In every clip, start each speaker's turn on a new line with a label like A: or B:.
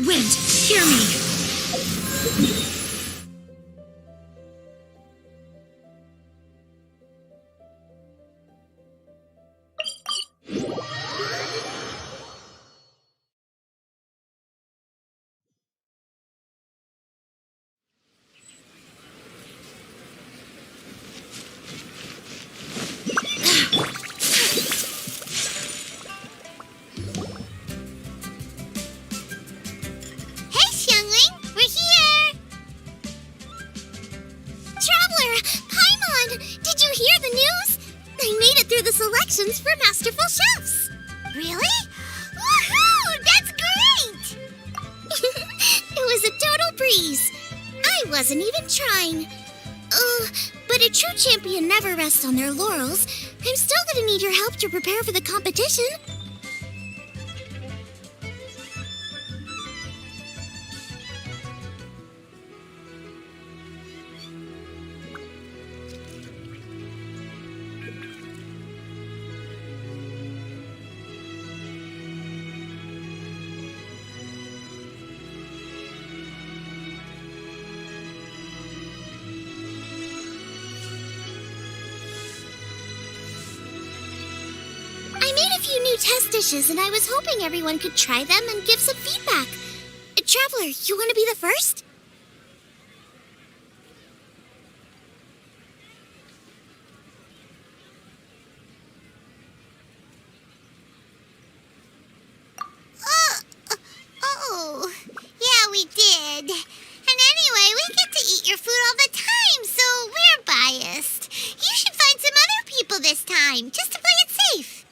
A: Wind, hear me!
B: Selections for Masterful Chefs. Really? Woohoo! That's great! It was a total breeze. I wasn't even trying. But a true champion never rests on their laurels. I'm still gonna need your help to prepare for the competition. New test dishes, and I was hoping everyone could try them and give some feedback. Traveler, you want to be the first? Oh, yeah, we did. And anyway, we get to eat your food all the time, so we're biased. You should find some other people this time, just to play it safe.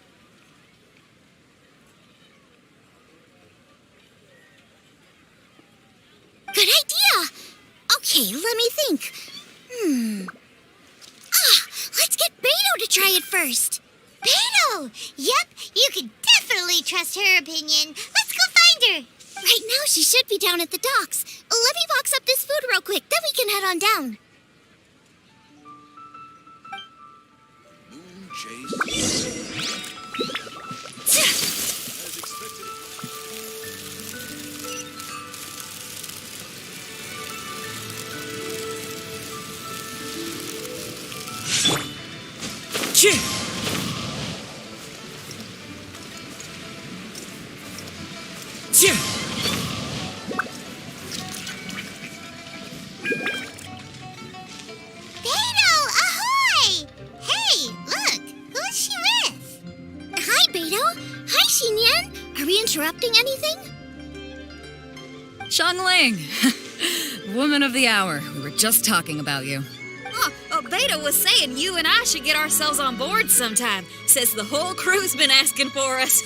B: Good idea! Okay, let me think. Let's get Beto to try it first. Beto! Yep, you can definitely trust her opinion. Let's go find her. Right now, she should be down at the docks. Let me box up this food real quick, then we can head on down.
C: Moonchase. As expected.
B: Beto, ahoy! Hey, look, who's she with? Hi, Beto. Hi, Xinyan. Are we interrupting anything?
A: Xiangling! Woman of the hour. We were just talking about you.
D: Beto was saying you and I should get ourselves on board sometime. Says the whole crew's been asking for us.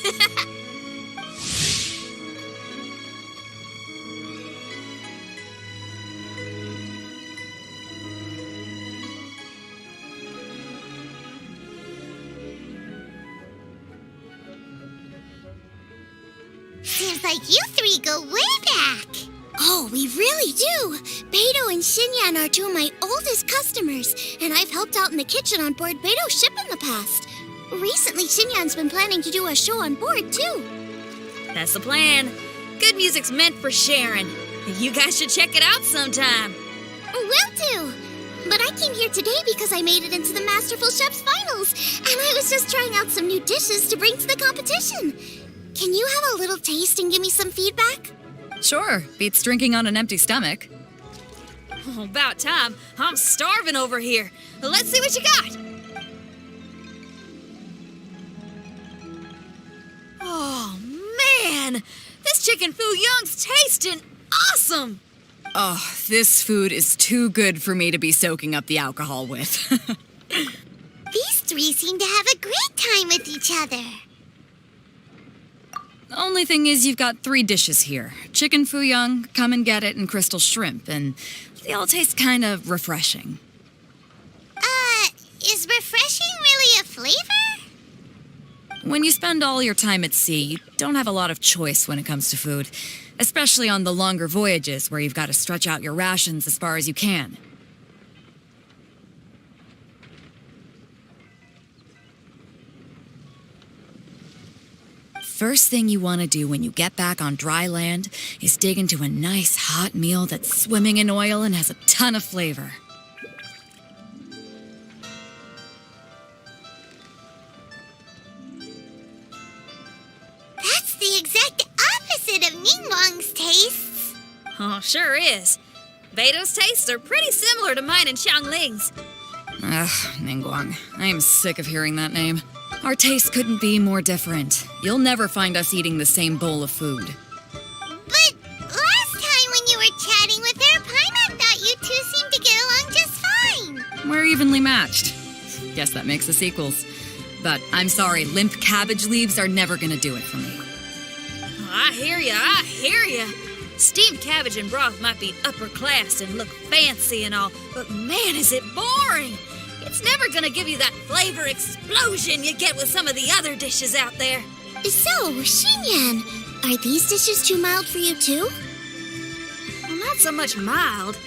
B: Seems like you three go way back. Oh, we really do. Beto and Xinyan are two of my oldest customers, and I've helped out in the kitchen on board Beto's ship in the past. Recently, Xinyan's been planning to do a show on board, too.
D: That's the plan. Good music's meant for sharing. You guys should check it out sometime.
B: Will do. But I came here today because I made it into the Masterful Chef's finals, and I was just trying out some new dishes to bring to the competition. Can you have a little taste and give me some feedback?
A: Sure, beats drinking on an empty stomach.
D: Oh, about time. I'm starving over here. Let's see what you got. Oh, man. This chicken foo young's tasting awesome.
A: Oh, this food is too good for me to be soaking up the alcohol with.
B: These three seem to have a great time with each other.
A: The only thing is you've got 3 dishes here. Chicken foo young, come and get it, and crystal shrimp, and they all taste kind of refreshing.
B: Is refreshing really a flavor?
A: When you spend all your time at sea, you don't have a lot of choice when it comes to food, especially on the longer voyages where you've got to stretch out your rations as far as you can. first thing you want to do when you get back on dry land is dig into a nice hot meal that's swimming in oil and has a ton of flavor.
B: That's the exact opposite of Ningguang's tastes.
D: Oh, sure is. Beto's tastes are pretty similar to mine and Xiangling's.
A: Ugh, Ningguang. I am sick of hearing that name. Our tastes couldn't be more different. You'll never find us eating the same bowl of food.
B: But last time when you were chatting with her, Paimon thought you two seemed to get along just fine.
A: We're evenly matched. Guess that makes us equals. But I'm sorry, limp cabbage leaves are never gonna do it for me.
D: I hear ya. Steamed cabbage and broth might be upper class and look fancy and all, but man, is it boring! It's never gonna give you that flavor explosion you get with some of the other dishes out there.
B: So, Xinyan, are these dishes too mild for you too?
D: Well, not so much mild.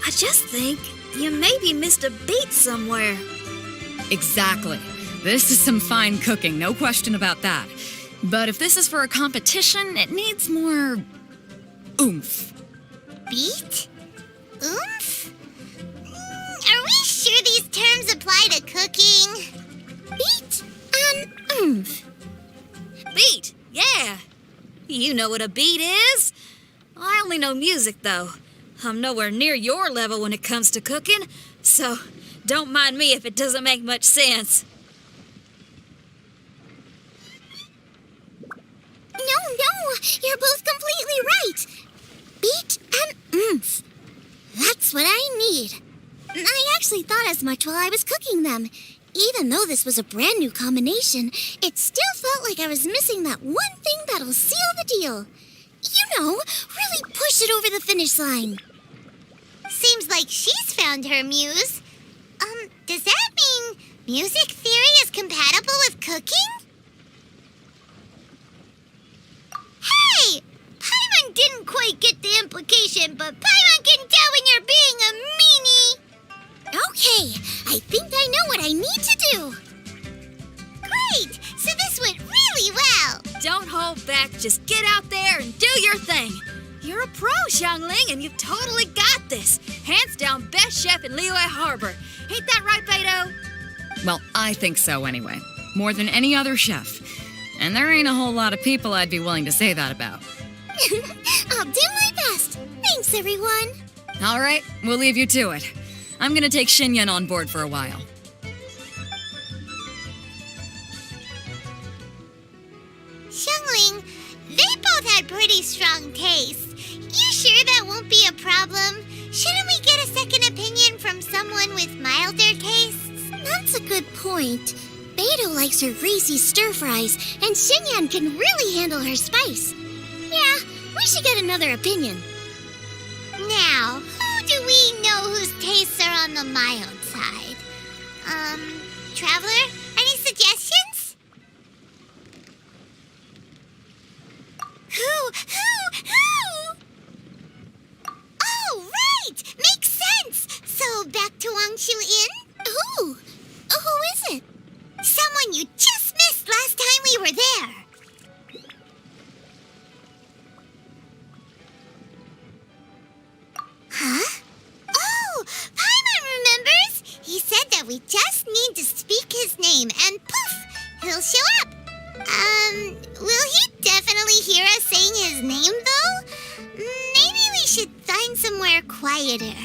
D: I just think you maybe missed a beat somewhere.
A: Exactly. This is some fine cooking, no question about that. But if this is for a competition, it needs more oomph.
B: Beat? Oomph? Are we sure these terms apply to cooking? Beat and oomph.
D: Beat, yeah. You know what a beat is. I only know music, though. I'm nowhere near your level when it comes to cooking, so don't mind me if it doesn't make much sense.
B: No, you're both completely right. Beat and oomph. That's what I need. I actually thought as much while I was cooking them. Even though this was a brand new combination, it still felt like I was missing that one thing that'll seal the deal. You know, really push it over the finish line. Seems like she's found her muse. Does that mean music theory is compatible with cooking? Hey! Paimon didn't quite get the implication, but Paimon can tell when you're being a meanie. Okay, I think I know what I need to do. Great! So this went really well.
D: Don't hold back, just get out there and do your thing. You're a pro, Xiangling, and you've totally got this. Hands down best chef in Liyue Harbor. Ain't that right, Beto?
A: Well, I think so anyway. More than any other chef. And there ain't a whole lot of people I'd be willing to say that about.
B: I'll do my best. Thanks, everyone.
A: All right, we'll leave you to it. I'm gonna take Xinyan on board for a while.
B: Xiangling, they both had pretty strong tastes. You sure that won't be a problem? Shouldn't we get a second opinion from someone with milder tastes? That's a good point. Beto likes her greasy stir-fries, and Xinyan can really handle her spice. Yeah, we should get another opinion. Now, who do we know whose tastes are on the mild side? Traveler, any suggestions? Who? Oh, right! Makes sense! So, back to Wangshu Inn? Who is it? Someone you just missed last time we were there. Huh? Oh, Paimon remembers! He said that we just need to speak his name and poof, he'll show up. Will he definitely hear us saying his name though? Maybe we should find somewhere quieter.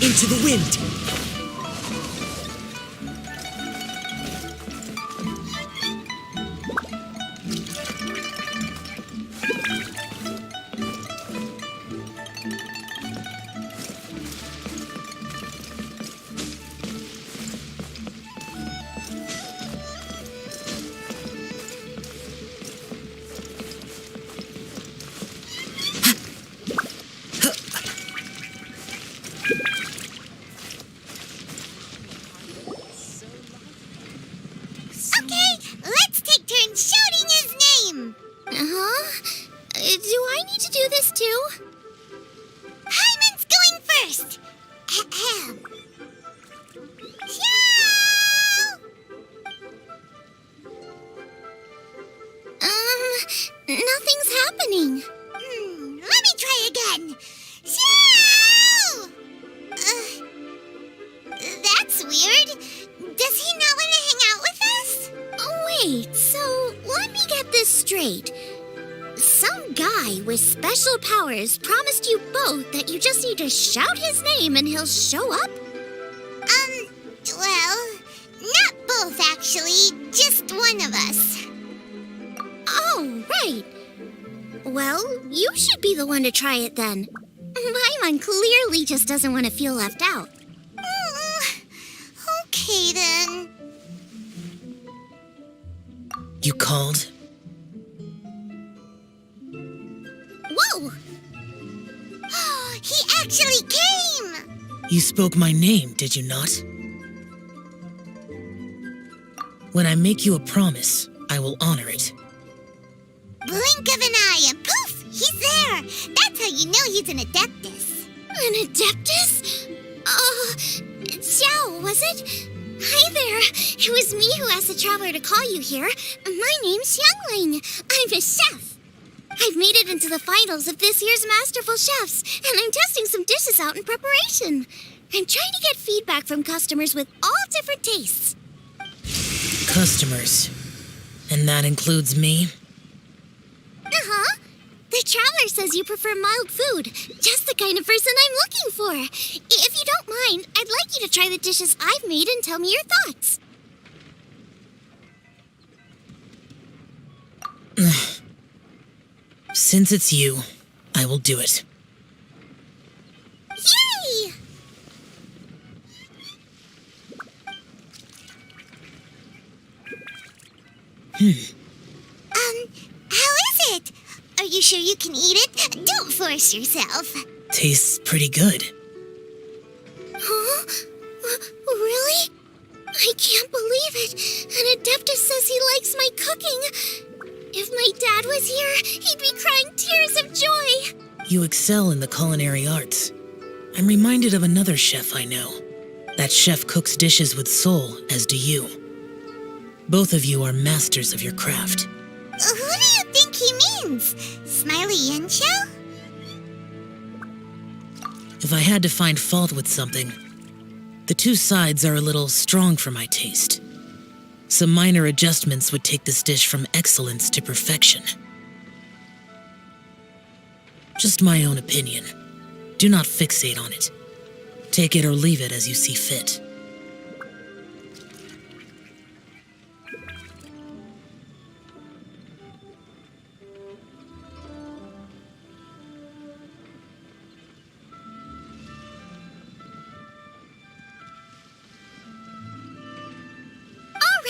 E: Into the wind.
B: happening? Let me try again. Xiao! That's weird. Does he not want to hang out with us? Oh, wait, so let me get this straight. Some guy with special powers promised you both that you just need to shout his name and he'll show up? Well, not both actually, just one of us. Oh, right. Well, you should be the one to try it then. Paimon clearly just doesn't want to feel left out. Okay then.
E: You called?
B: Whoa! He actually came!
E: You spoke my name, did you not? When I make you a promise, I will honor it.
B: Blink of an eye and poof! He's there! That's how you know he's an Adeptus. An Adeptus? Xiao, was it? Hi there. It was me who asked the traveler to call you here. My name's Xiangling. I'm a chef. I've made it into the finals of this year's Masterful Chefs, and I'm testing some dishes out in preparation. I'm trying to get feedback from customers with all different tastes.
E: Customers. And that includes me?
B: Uh-huh. The traveler says you prefer mild food. Just the kind of person I'm looking for. If you don't mind, I'd like you to try the dishes I've made and tell me your thoughts.
E: Since it's you, I will do it.
B: Yay! How is it? Are you sure you can eat it? Don't force yourself.
E: Tastes pretty good.
B: Huh? Really? I can't believe it. An Adeptus says he likes my cooking. If my dad was here, he'd be crying tears of joy.
E: You excel in the culinary arts. I'm reminded of another chef I know. That chef cooks dishes with soul, as do you. Both of you are masters of your craft.
B: Who do you think he means? Smiley Yancho?
E: If I had to find fault with something, the two sides are a little strong for my taste. Some minor adjustments would take this dish from excellence to perfection. Just my own opinion. Do not fixate on it. Take it or leave it as you see fit.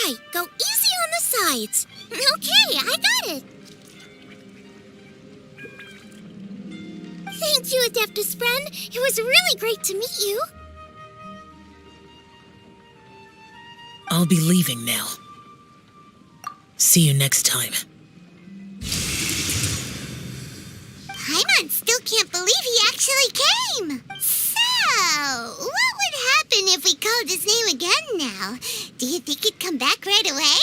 B: Right, go easy on the sides. Okay, I got it. Thank you, Adeptus friend. It was really great to meet you.
E: I'll be leaving now. See you next time.
B: Paimon still can't believe he actually came. So, what would happen if we called his name again now? Do you think he'd come back right away?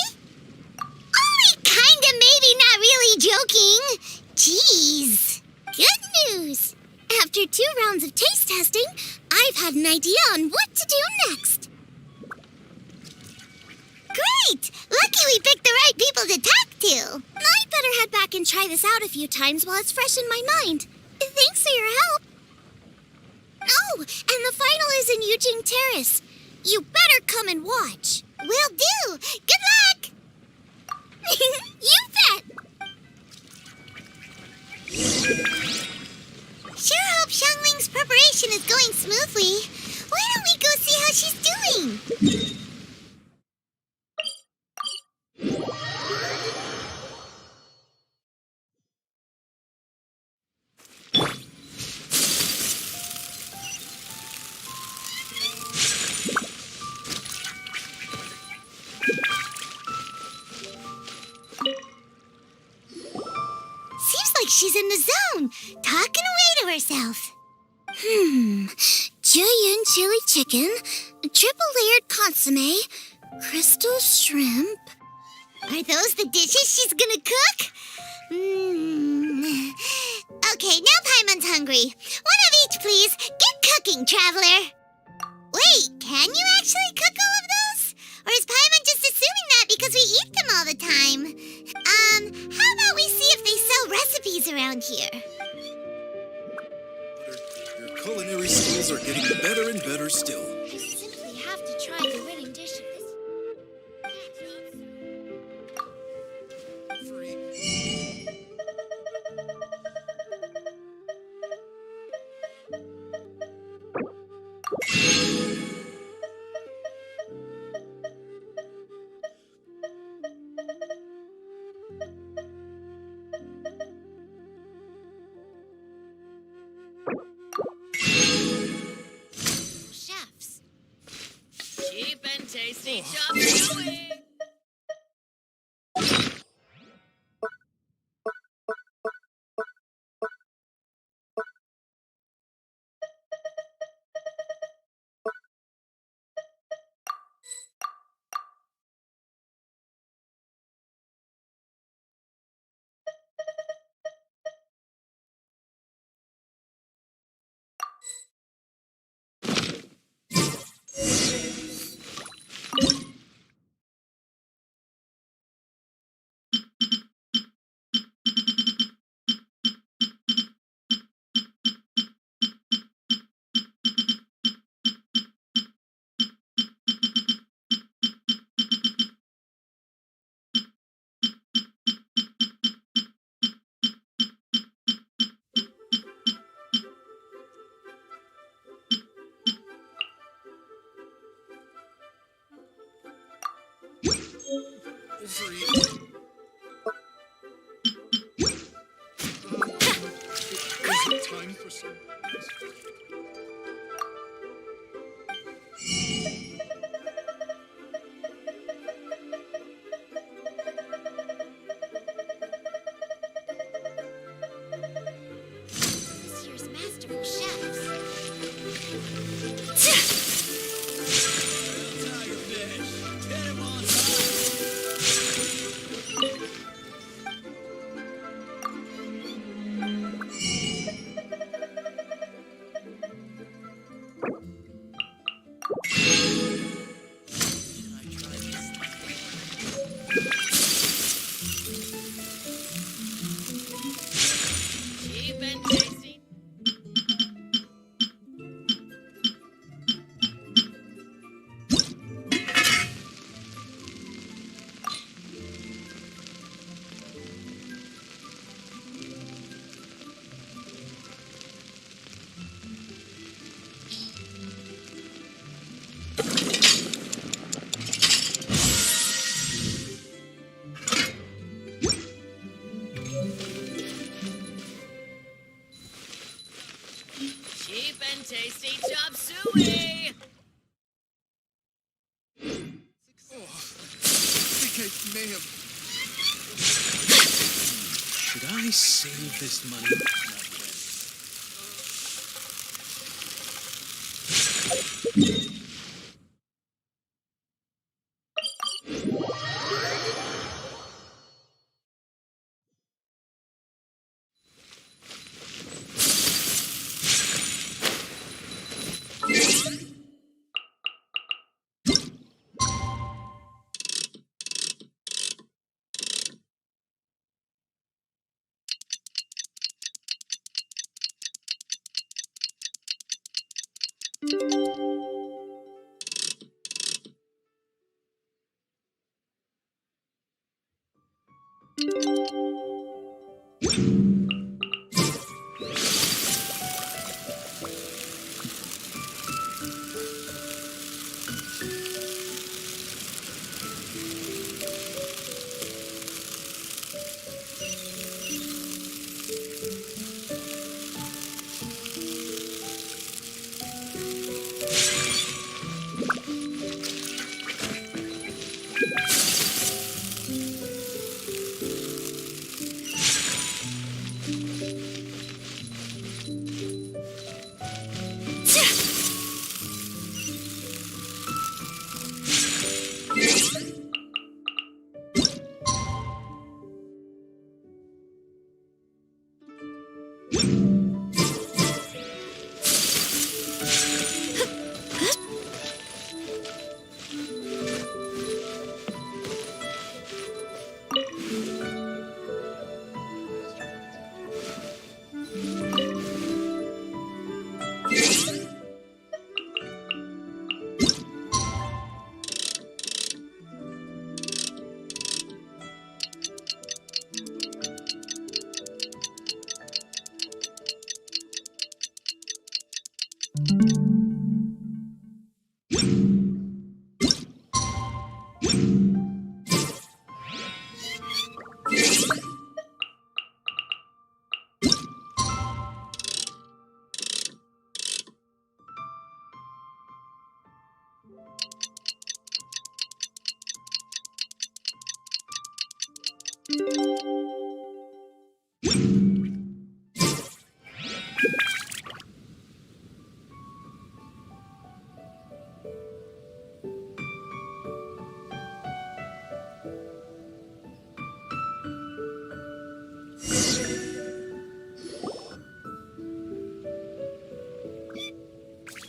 B: Only kinda, maybe, not really joking. Jeez. Good news. After 2 rounds of taste testing, I've had an idea on what to do next. Great! Lucky we picked the right people to talk to. I'd better head back and try this out a few times while it's fresh in my mind. Thanks for your help. Oh, and the final is in Yujing Terrace. You better come and watch. Will do. Good luck. You bet. Sure hope Xiangling's preparation is going smoothly. Why don't we go see how she's doing? Seems like she's in the zone, talking away to herself. Julienne chili chicken, triple layered consomme, crystal shrimp. Are those the dishes she's gonna cook? Okay, now Paimon's hungry. One of each, please. Get cooking, traveler. Wait, can you actually cook all of those? Or is Paimon just assuming that because we eat them all the time? How about we see if they sell recipes around here?
C: Your culinary skills are getting better and better still.
B: I simply have to try the winning dish of this. Chefs.
D: Cheap and tasty chop suey.
C: Is it time for some?
B: This year's masterful chefs.
C: Tiger fish. Get him on
D: Cheap and tasty. Cheap and tasty chop suey.
C: I think I may have. Should I save this money?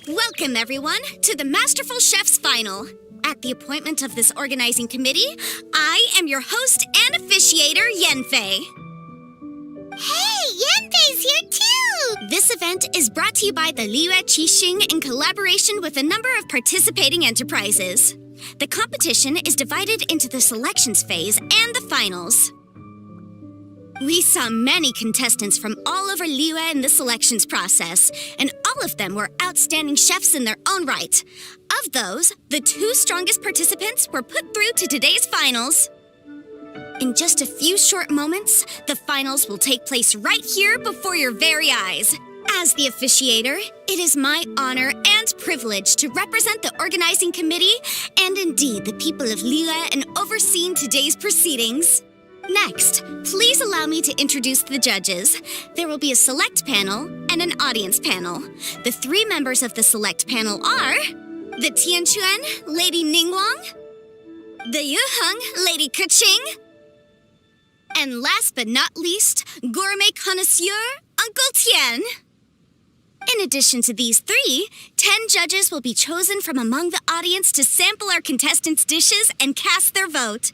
B: Welcome, everyone, to the Masterful Chef's Final. At the appointment of this organizing committee, I am your host and officiator, Yenfei. Hey, Yenfei's here too! This event is brought to you by the Liyue Qixing in collaboration with a number of participating enterprises. The competition is divided into the selections phase and the finals. We saw many contestants from all over Liyue in the selections process, and all of them were outstanding chefs in their own right. Of those, the 2 strongest participants were put through to today's finals. In just a few short moments, the finals will take place right here before your very eyes. As the officiator, it is my honor and privilege to represent the organizing committee and indeed the people of Liyue in overseeing today's proceedings. Next, please allow me to introduce the judges. There will be a select panel and an audience panel. The 3 members of the select panel are the Tianquan, Lady Ningguang, the Yuheng, Lady Keqing, and last but not least, gourmet connoisseur, Uncle Tian. In addition to these 3, 10 judges will be chosen from among the audience to sample our contestants' dishes and cast their vote.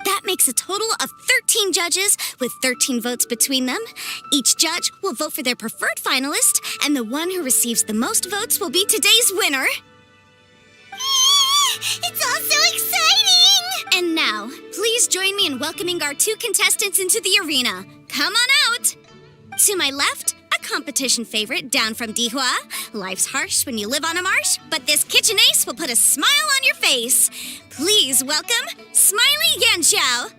B: That makes a total of 13 judges with 13 votes between them. Each judge will vote for their preferred finalist, and the one who receives the most votes will be today's winner. It's all so exciting! And now, please join me in welcoming our 2 contestants into the arena. Come on out! To my left, a competition favorite down from Dihua. Life's harsh when you live on a marsh, but this kitchen ace will put a smile on your face. Please welcome Smiley Yanxiao.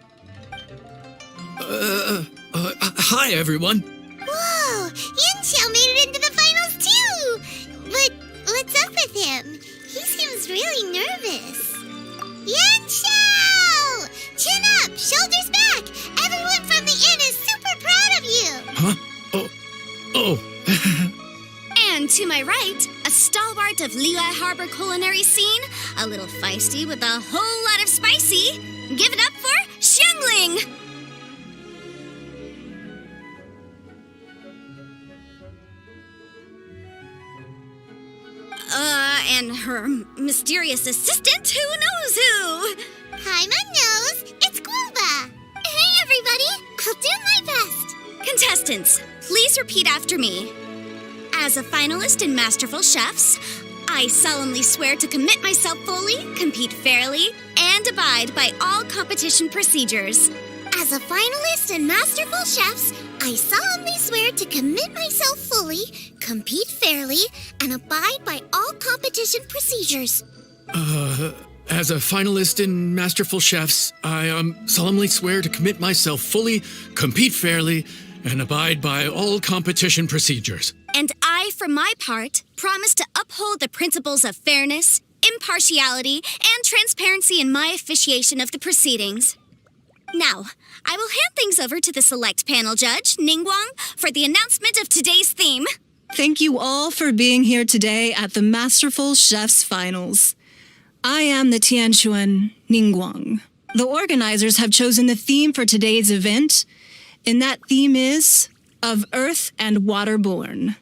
C: Hi, everyone.
B: Whoa, Yanxiao made it into the finals too. But what's up with him? He seems really nervous. Yanxiao! Chin up, shoulders back. Everyone from the inn is super proud of you.
C: Huh? Oh.
B: And to my right, a stalwart of Liyue Harbor culinary scene, a little feisty with a whole lot of spicy. Give it up for Xiangling! And her mysterious assistant, who knows who? Hi, my nose. It's Guoba. Hey, everybody. I'll do my best. Contestants, please repeat after me. As a finalist in Masterful Chefs, I solemnly swear to commit myself fully, compete fairly, and abide by all competition procedures. As a finalist in Masterful Chefs, I solemnly swear to commit myself fully, compete fairly, and abide by all competition procedures.
C: As a finalist in Masterful Chefs, I solemnly swear to commit myself fully, compete fairly, and abide by all competition procedures.
B: And I, for my part, promise to uphold the principles of fairness, impartiality, and transparency in my officiation of the proceedings. Now, I will hand things over to the select panel judge, Ningguang, for the announcement of today's theme.
F: Thank you all for being here today at the Masterful Chef's Finals. I am the Tianquan Ningguang. The organizers have chosen the theme for today's event, and that theme is Of Earth and Waterborn.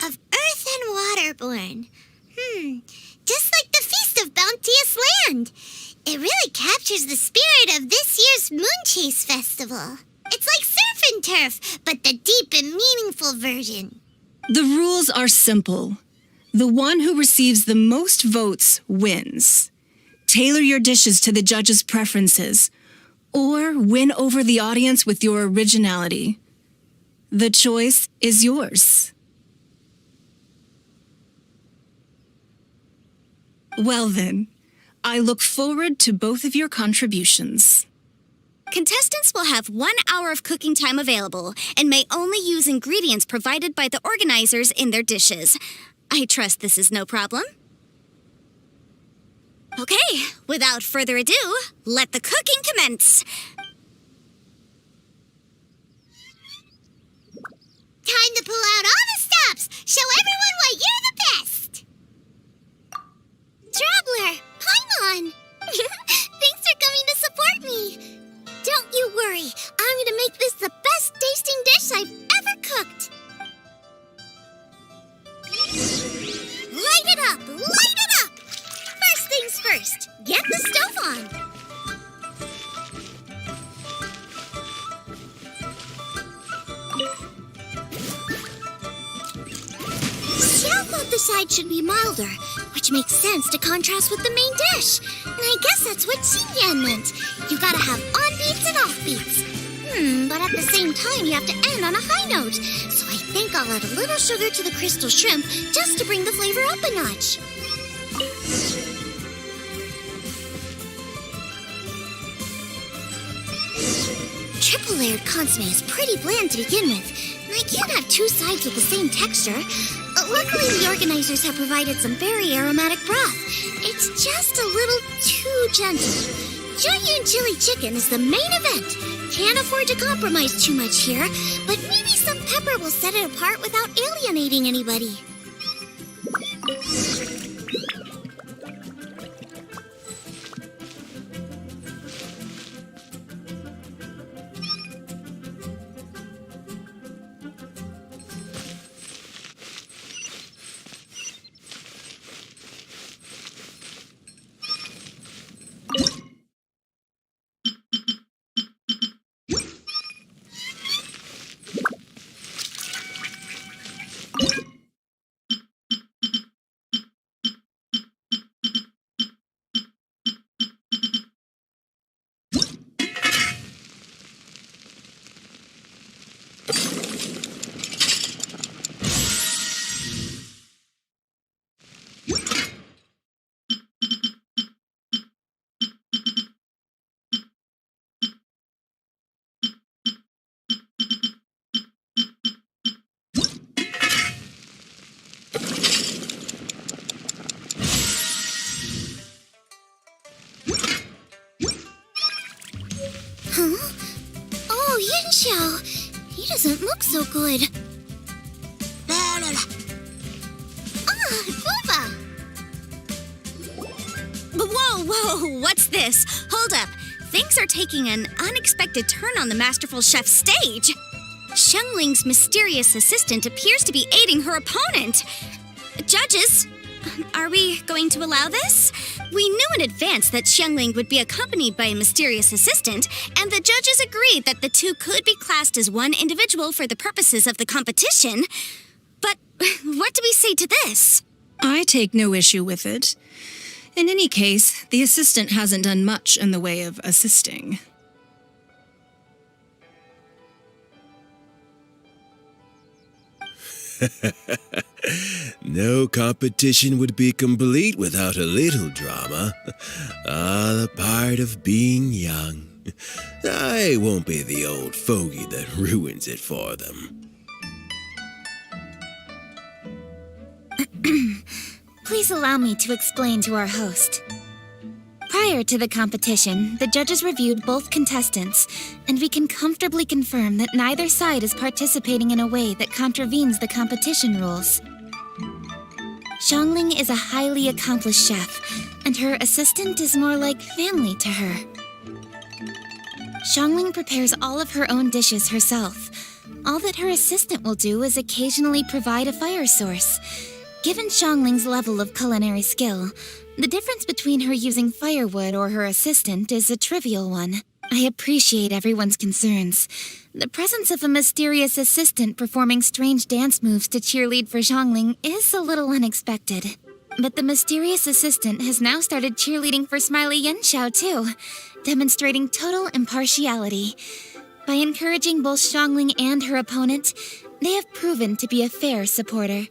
B: Of Earth and Waterborn. Just like the Feast of Bounteous Land. It really captures the spirit of this year's Moonchase Festival. It's like surf and turf, but the deep and meaningful version.
F: The rules are simple. The one who receives the most votes wins. Tailor your dishes to the judges' preferences, or win over the audience with your originality. The choice is yours. Well then, I look forward to both of your contributions.
B: Contestants will have 1 hour of cooking time available and may only use ingredients provided by the organizers in their dishes. I trust this is no problem. Okay, without further ado, let the cooking commence. Time to pull out all the stops. Show everyone why you're the best. Traveler, Paimon. Thanks for coming to support me. Don't you worry. I'm going to make this the best tasting dish I've ever cooked. Light it up! Light it up! First things first, get the stove on. Xiao thought the side should be milder, which makes sense to contrast with the main dish. And I guess that's what Xinyan meant. You gotta have on beats and off beats. But at the same time, you have to end on a high note. So I think I'll add a little sugar to the crystal shrimp just to bring the flavor up a notch. Triple layered consomme is pretty bland to begin with, and I can't have two sides with the same texture. Luckily, the organizers have provided some very aromatic broth. It's just a little too gentle. Junyun chili chicken is the main event. Can't afford to compromise too much here, but maybe some pepper will set it apart without alienating anybody. Huh? Oh, Yinxiao. He doesn't look so good. Ah, Booba! Whoa, what's this? Hold up. Things are taking an unexpected turn on the Masterful Chef's stage. Xiangling's mysterious assistant appears to be aiding her opponent. Judges, are we going to allow this? We knew in advance that Xiangling would be accompanied by a mysterious assistant, and the judges agreed that the two could be classed as one individual for the purposes of the competition. But what do we say to this?
F: I take no issue with it. In any case, the assistant hasn't done much in the way of assisting.
G: No competition would be complete without a little drama. All a part of being young. I won't be the old fogey that ruins it for them.
B: Please allow me to explain to our host. Prior to the competition, the judges reviewed both contestants, and we can comfortably confirm that neither side is participating in a way that contravenes the competition rules. Xiangling is a highly accomplished chef, and her assistant is more like family to her. Xiangling prepares all of her own dishes herself. All that her assistant will do is occasionally provide a fire source. Given Xiangling's level of culinary skill, the difference between her using firewood or her assistant is a trivial one. I appreciate everyone's concerns. The presence of a mysterious assistant performing strange dance moves to cheerlead for Xiangling is a little unexpected. But the mysterious assistant has now started cheerleading for Smiley Yenxiao too, demonstrating total impartiality. By encouraging both Xiangling and her opponent, they have proven to be a fair supporter.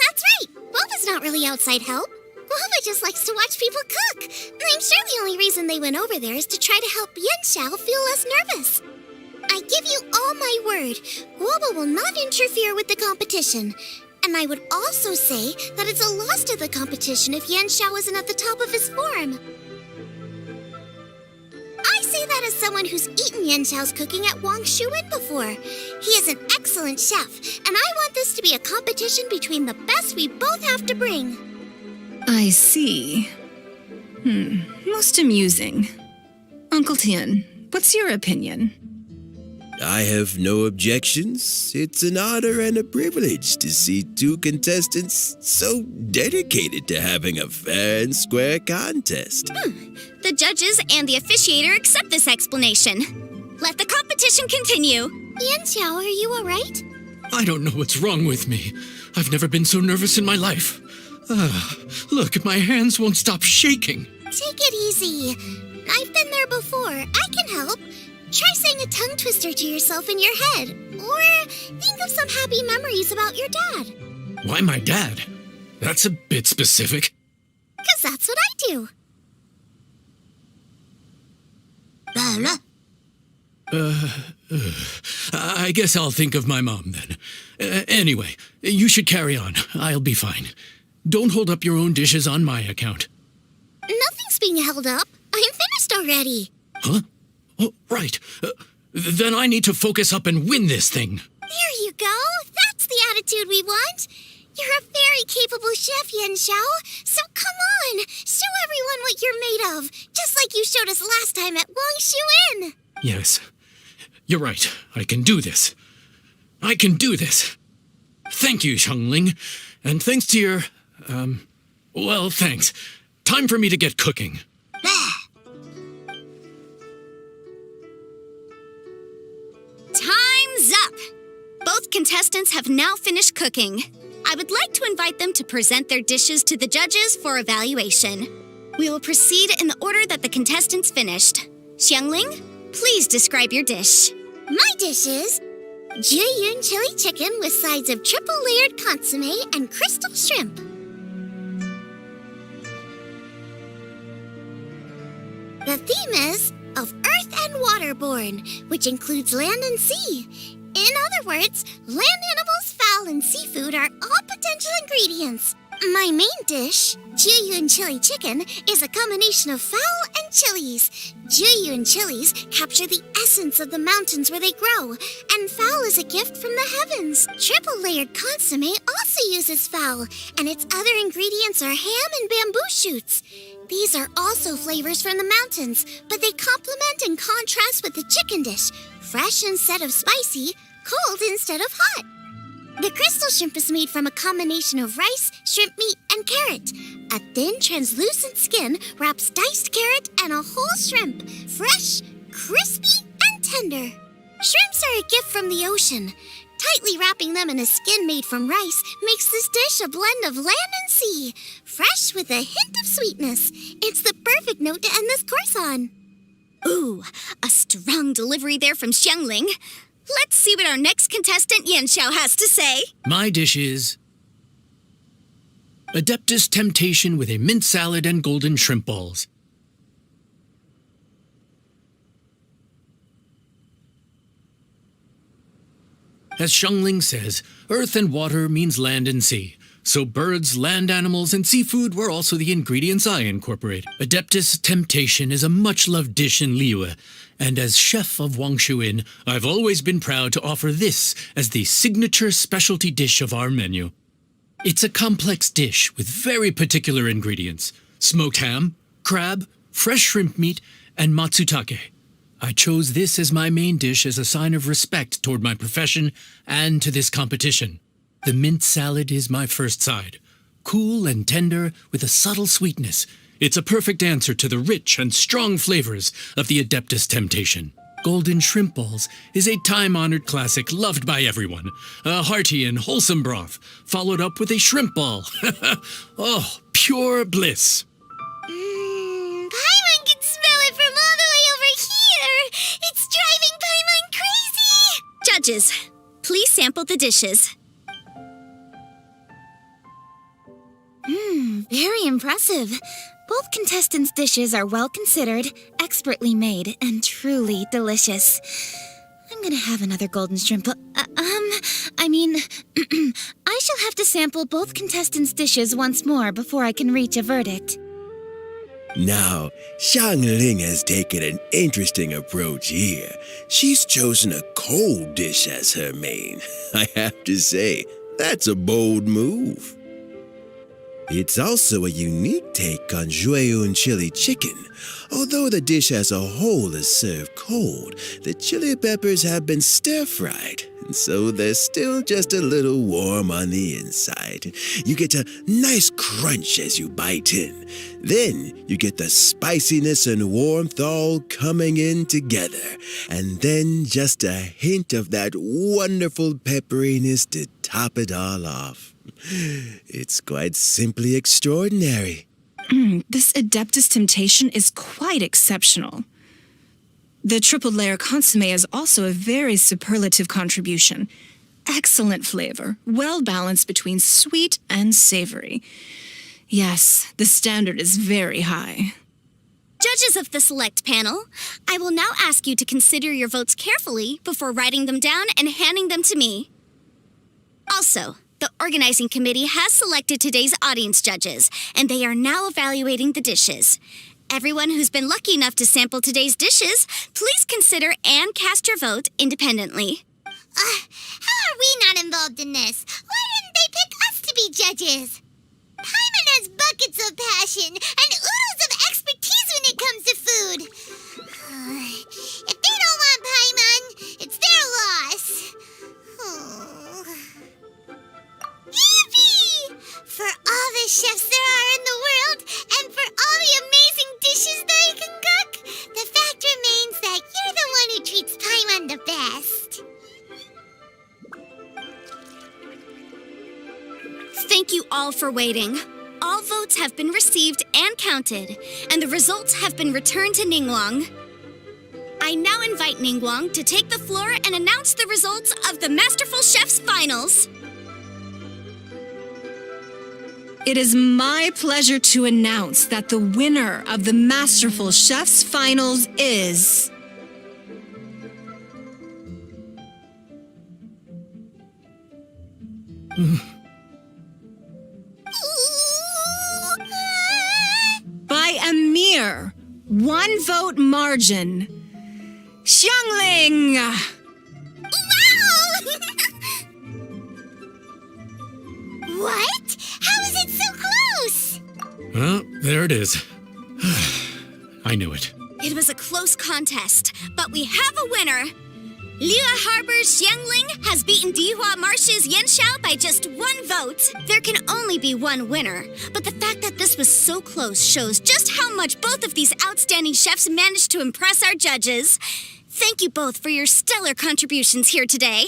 B: That's right! Boba's not really outside help. Wova just likes to watch people cook. I'm sure the only reason they went over there is to try to help Yen Xiao feel less nervous. I give you all my word, Wova will not interfere with the competition. And I would also say that it's a loss to the competition if Yen Xiao isn't at the top of his form. I say that as someone who's eaten Yen Xiao's cooking at Wang Shuin before. He is an excellent chef, and I want this to be a competition between the best we both have to bring.
F: I see. Most amusing. Uncle Tian, what's your opinion?
G: I have no objections. It's an honor and a privilege to see two contestants so dedicated to having a fair and square contest.
B: The judges and the officiator accept this explanation. Let the competition continue. Yen Xiao, are you all right?
C: I don't know what's wrong with me. I've never been so nervous in my life. Look, my hands won't stop shaking.
B: Take it easy. I've been there before. I can help. Try saying a tongue twister to yourself in your head. Or think of some happy memories about your dad.
C: Why my dad? That's a bit specific.
B: 'Cause that's what I do.
C: I guess I'll think of my mom then. Anyway, you should carry on. I'll be fine. Don't hold up your own dishes on my account.
B: Nothing's being held up. I'm finished already.
C: Huh? Oh, right. Then I need to focus up and win this thing.
B: There you go. That's the attitude we want. You're a very capable chef, Yen Xiao. So come on, show everyone what you're made of, just like you showed us last time at Wang Shuin.
C: Yes, you're right. I can do this. I can do this. Thank you, Xiangling. And thanks to your, well, thanks. Time for me to get cooking.
B: Time's up! Both contestants have now finished cooking. I would like to invite them to present their dishes to the judges for evaluation. We will proceed in the order that the contestants finished. Xiangling, please describe your dish. My dish is Jiyun chili chicken with sides of triple layered consomme and crystal shrimp. The theme is of earth and waterborne, which includes land and sea. In other words, land animals, fowl, and seafood are all potential ingredients. My main dish, Jiyun chili chicken, is a combination of fowl and chilies. Jiyun chilies capture the essence of the mountains where they grow, and fowl is a gift from the heavens. Triple-layered consomme also uses fowl, and its other ingredients are ham and bamboo shoots. These are also flavors from the mountains, but they complement and contrast with the chicken dish, fresh instead of spicy, cold instead of hot. The crystal shrimp is made from a combination of rice, shrimp meat, and carrot. A thin, translucent skin wraps diced carrot and a whole shrimp, fresh, crispy, and tender. Shrimps are a gift from the ocean. Tightly wrapping them in a skin made from rice makes this dish a blend of land and sea, fresh with a hint of sweetness. It's the perfect note to end this course on. Ooh, a strong delivery there from Xiangling. Let's see what our next contestant Yen Xiao has to say.
C: My dish is Adeptus Temptation with a mint salad and golden shrimp balls. As Xiangling says, earth and water means land and sea. So birds, land animals, and seafood were also the ingredients I incorporate. Adeptus Temptation is a much-loved dish in Liyue, and as chef of Wang Shuin, I've always been proud to offer this as the signature specialty dish of our menu. It's a complex dish with very particular ingredients: smoked ham, crab, fresh shrimp meat, and matsutake. I chose this as my main dish as a sign of respect toward my profession and to this competition. The mint salad is my first side. Cool and tender with a subtle sweetness, it's a perfect answer to the rich and strong flavors of the Adeptus Temptation. Golden shrimp balls is a time-honored classic loved by everyone. A hearty and wholesome broth, followed up with a shrimp ball. Oh, pure bliss.
B: Paimon can smell it from all the way over here. It's driving Paimon crazy. Judges, please sample the dishes. Very impressive. Both contestants' dishes are well considered, expertly made, and truly delicious. I'm gonna have another golden shrimp. I shall have to sample both contestants' dishes once more before I can reach a verdict.
G: Now, Xiangling has taken an interesting approach here. She's chosen a cold dish as her main. I have to say, that's a bold move. It's also a unique take on Jueyun chili chicken. Although the dish as a whole is served cold, the chili peppers have been stir-fried, and so they're still just a little warm on the inside. You get a nice crunch as you bite in. Then you get the spiciness and warmth all coming in together, and then just a hint of that wonderful pepperiness to top it all off. It's quite simply extraordinary.
F: This Adeptus Temptation is quite exceptional. The triple layer consomme is also a very superlative contribution. Excellent flavor, well balanced between sweet and savory. Yes, the standard is very high.
B: Judges of the select panel, I will now ask you to consider your votes carefully before writing them down and handing them to me. Also, the organizing committee has selected today's audience judges, and they are now evaluating the dishes. Everyone who's been lucky enough to sample today's dishes, please consider and cast your vote independently. How are we not involved in this? Why didn't they pick us to be judges? Paimon has buckets of passion and oodles of expertise when it comes to food. If they don't want Paimon, it's their loss. Yippee! For all the chefs there are in the world, and for all the amazing dishes they can cook, the fact remains that you're the one who treats Paimon the best. Thank you all for waiting. All votes have been received and counted, and the results have been returned to Ningguang. I now invite Ningguang to take the floor and announce the results of the Masterful Chefs Finals.
F: It is my pleasure to announce that the winner of the Masterful Chefs Finals is... by a mere 1 vote margin, Xiangling!
B: What? How is it so close?
C: Well, there it is. I knew it.
B: It was a close contest, but we have a winner. Liyue Harbor's Xiangling has beaten Dihua Marsh's Yanxiao by just 1 vote. There can only be one winner, but the fact that this was so close shows just how much both of these outstanding chefs managed to impress our judges. Thank you both for your stellar contributions here today.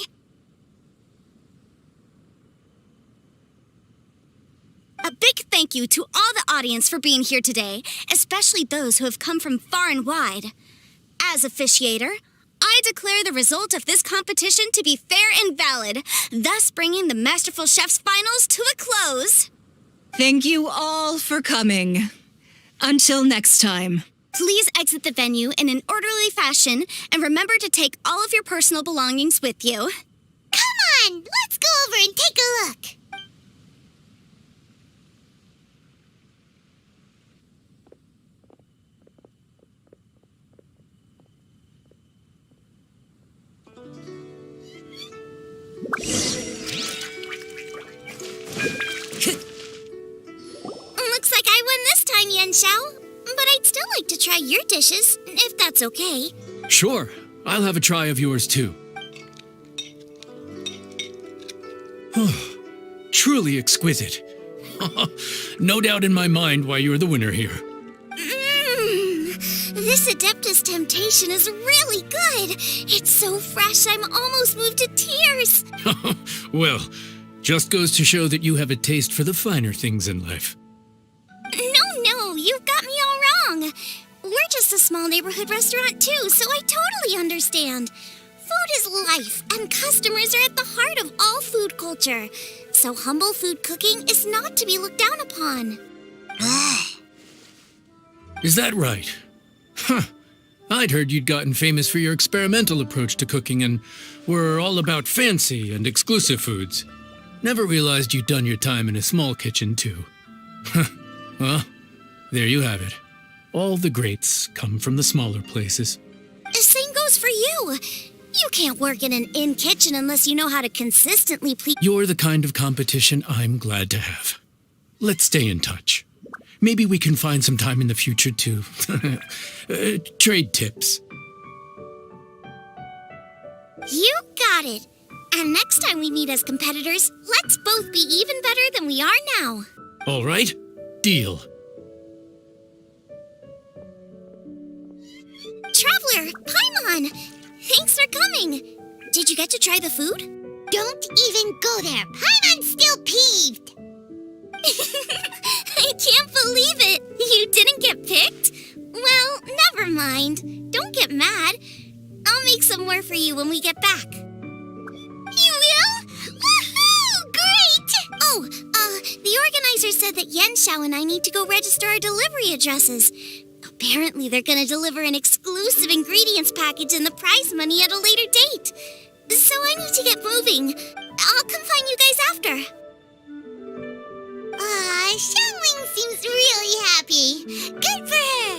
B: A big thank you to all the audience for being here today, especially those who have come from far and wide. As officiator, I declare the result of this competition to be fair and valid, thus bringing the Masterful Chefs Finals to a close.
F: Thank you all for coming. Until next time.
B: Please exit the venue in an orderly fashion and remember to take all of your personal belongings with you. Come on, let's go over and take a look. Looks like I won this time, Yanxiao. But I'd still like to try your dishes, if that's okay.
C: Sure, I'll have a try of yours too. Truly exquisite. No doubt in my mind why you're the winner here.
B: This Adeptus Temptation is really good. It's so fresh, I'm almost moved to tears.
C: Well, just goes to show that you have a taste for the finer things in life.
B: No, you've got me all wrong. We're just a small neighborhood restaurant too, so I totally understand. Food is life, and customers are at the heart of all food culture. So humble food cooking is not to be looked down upon.
C: Is that right? Huh. I'd heard you'd gotten famous for your experimental approach to cooking and were all about fancy and exclusive foods. Never realized you'd done your time in a small kitchen, too. Well, there you have it. All the greats come from the smaller places.
B: The same goes for you. You can't work in an inn kitchen unless you know how to consistently please.
C: You're the kind of competition I'm glad to have. Let's stay in touch. Maybe we can find some time in the future to trade tips.
B: You got it. And next time we meet as competitors, let's both be even better than we are now.
C: All right? Deal.
B: Traveler, Paimon! Thanks for coming. Did you get to try the food? Don't even go there. Paimon's still peeved. I can't believe it. You didn't get picked? Well, never mind. Don't get mad. I'll make some more for you when we get back. You will? Woohoo! Great! Oh, the organizer said that Yenshao and I need to go register our delivery addresses. Apparently, they're gonna deliver an exclusive ingredients package and the prize money at a later date. So I need to get moving. I'll come find you guys after. Xiangling seems really happy. Good for her.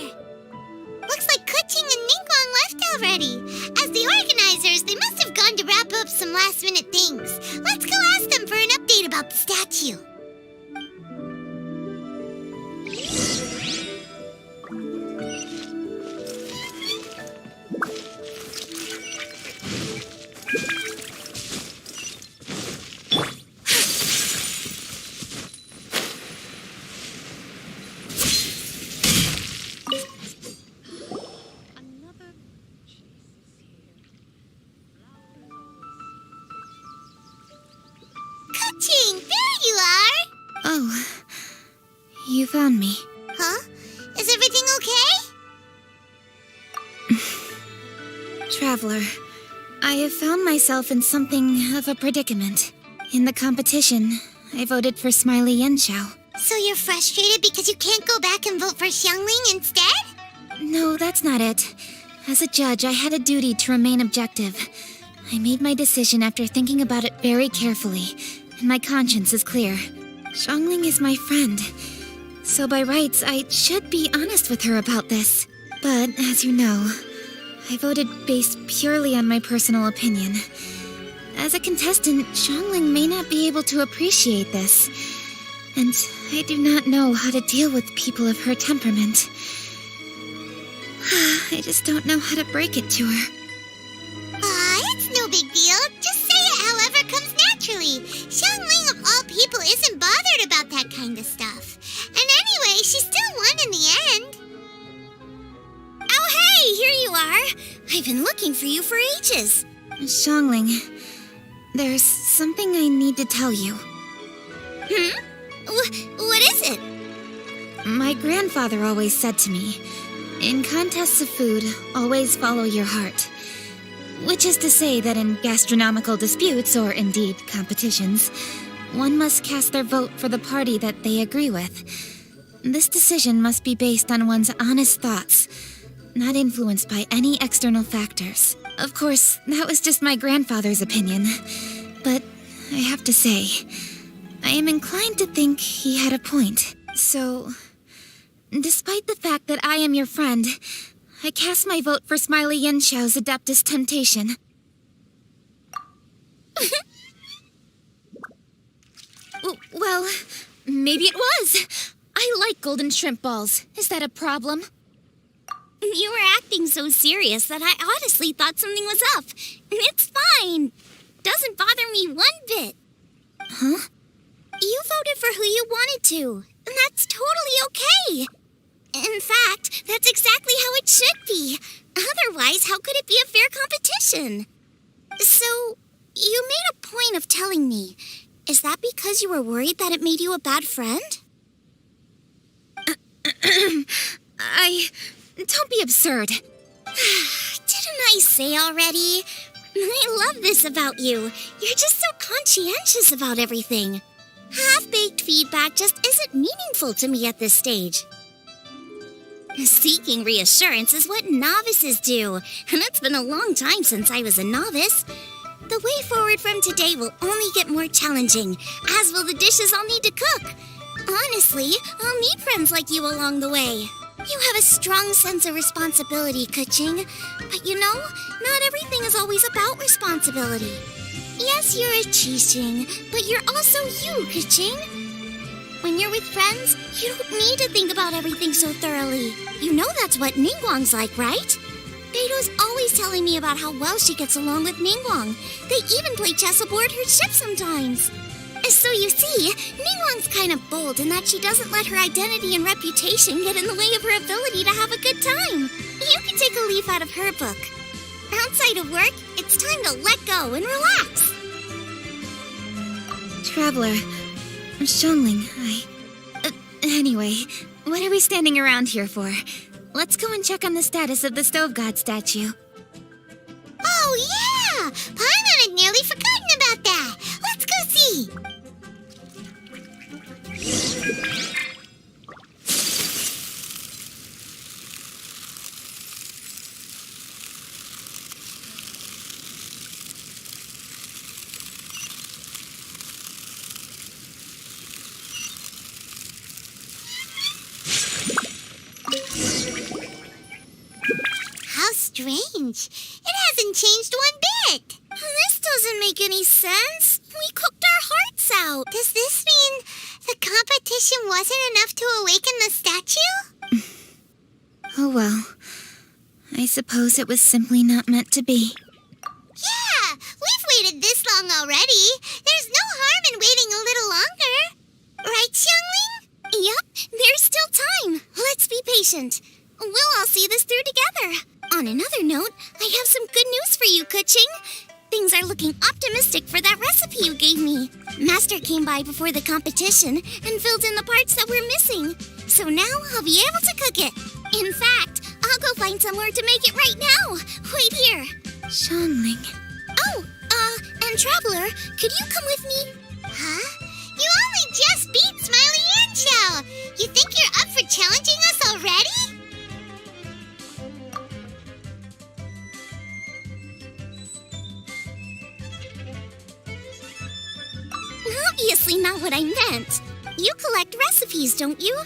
B: Looks like Kuching and Ningguang left already. As the organizers, they must have gone to wrap up some last-minute things. Let's go ask them for an update about the statue. Kuching, there you are!
A: Oh, you found me.
B: Huh? Is everything okay?
A: Traveler, I have found myself in something of a predicament. In the competition, I voted for Smiley Yenshao.
B: So you're frustrated because you can't go back and vote for Xiangling instead?
A: No, that's not it. As a judge, I had a duty to remain objective. I made my decision after thinking about it very carefully, and my conscience is clear. Xiangling is my friend, so by rights, I should be honest with her about this. But, as you know, I voted based purely on my personal opinion. As a contestant, Xiangling may not be able to appreciate this, and I do not know how to deal with people of her temperament. I just don't know how to break it to her.
B: It's no big deal. Just say it however comes naturally. Xiangling of all people isn't bothered about that kind of stuff. And anyway, she still won in the end. Oh, hey, here you are. I've been looking for you for ages.
A: Xiangling, there's something I need to tell you.
B: What is it?
A: My grandfather always said to me, in contests of food, always follow your heart. Which is to say that in gastronomical disputes, or indeed competitions, one must cast their vote for the party that they agree with. This decision must be based on one's honest thoughts, not influenced by any external factors. Of course, that was just my grandfather's opinion, but I have to say, I am inclined to think he had a point. So, despite the fact that I am your friend, I cast my vote for Smiley Yenshao's Adeptus Temptation. Well, maybe it was. I like golden shrimp balls. Is that a problem?
B: You were acting so serious that I honestly thought something was up. It's fine. Doesn't bother me one bit.
A: Huh?
B: You voted for who you wanted to, and that's totally okay. In fact, that's exactly how it should be. Otherwise, how could it be a fair competition? So, you made a point of telling me. Is that because you were worried that it made you a bad friend?
A: Don't be absurd.
B: Didn't I say already? I love this about you. You're just so conscientious about everything. Half-baked feedback just isn't meaningful to me at this stage. Seeking reassurance is what novices do, and it's been a long time since I was a novice. The way forward from today will only get more challenging, as will the dishes I'll need to cook. Honestly, I'll need friends like you along the way. You have a strong sense of responsibility, Kuching. But you know, not everything is always about responsibility. Yes, you're a Chi-Ching, but you're also you, Kuching. When you're with friends, you don't need to think about everything so thoroughly. You know that's what Ningguang's like, right? Beto's always telling me about how well she gets along with Ningguang. They even play chess aboard her ship sometimes. So you see, Ningguang's kind of bold in that she doesn't let her identity and reputation get in the way of her ability to have a good time. You can take a leaf out of her book. Outside of work, it's time to let go and relax.
A: Traveler, Xiangling, anyway, what are we standing around here for? Let's go and check on the status of the Stove God statue.
B: Oh, yeah! Paimon had nearly forgotten about that. Let's go see. How strange. It hasn't changed one bit. This doesn't make any sense. We cooked our hearts out. Does this mean the competition wasn't enough to awaken the statue?
A: Oh well. I suppose it was simply not meant to be.
B: Yeah, we've waited this long already. There's no harm in waiting a little longer. Right, Xiangling? Yep, there's still time. Let's be patient. We'll all see this through together. On another note, I have some good news for you, Kuching. Things are looking optimistic for that recipe you gave me. Master came by before the competition and filled in the parts that were missing. So now I'll be able to cook it. In fact, I'll go find somewhere to make it right now. Wait here.
A: Xiangling.
B: Oh, and Traveler, could you come with me? Huh? You only just beat Smiley and Chow. You think you're up for challenging us already? Obviously not what I meant. You collect recipes, don't you?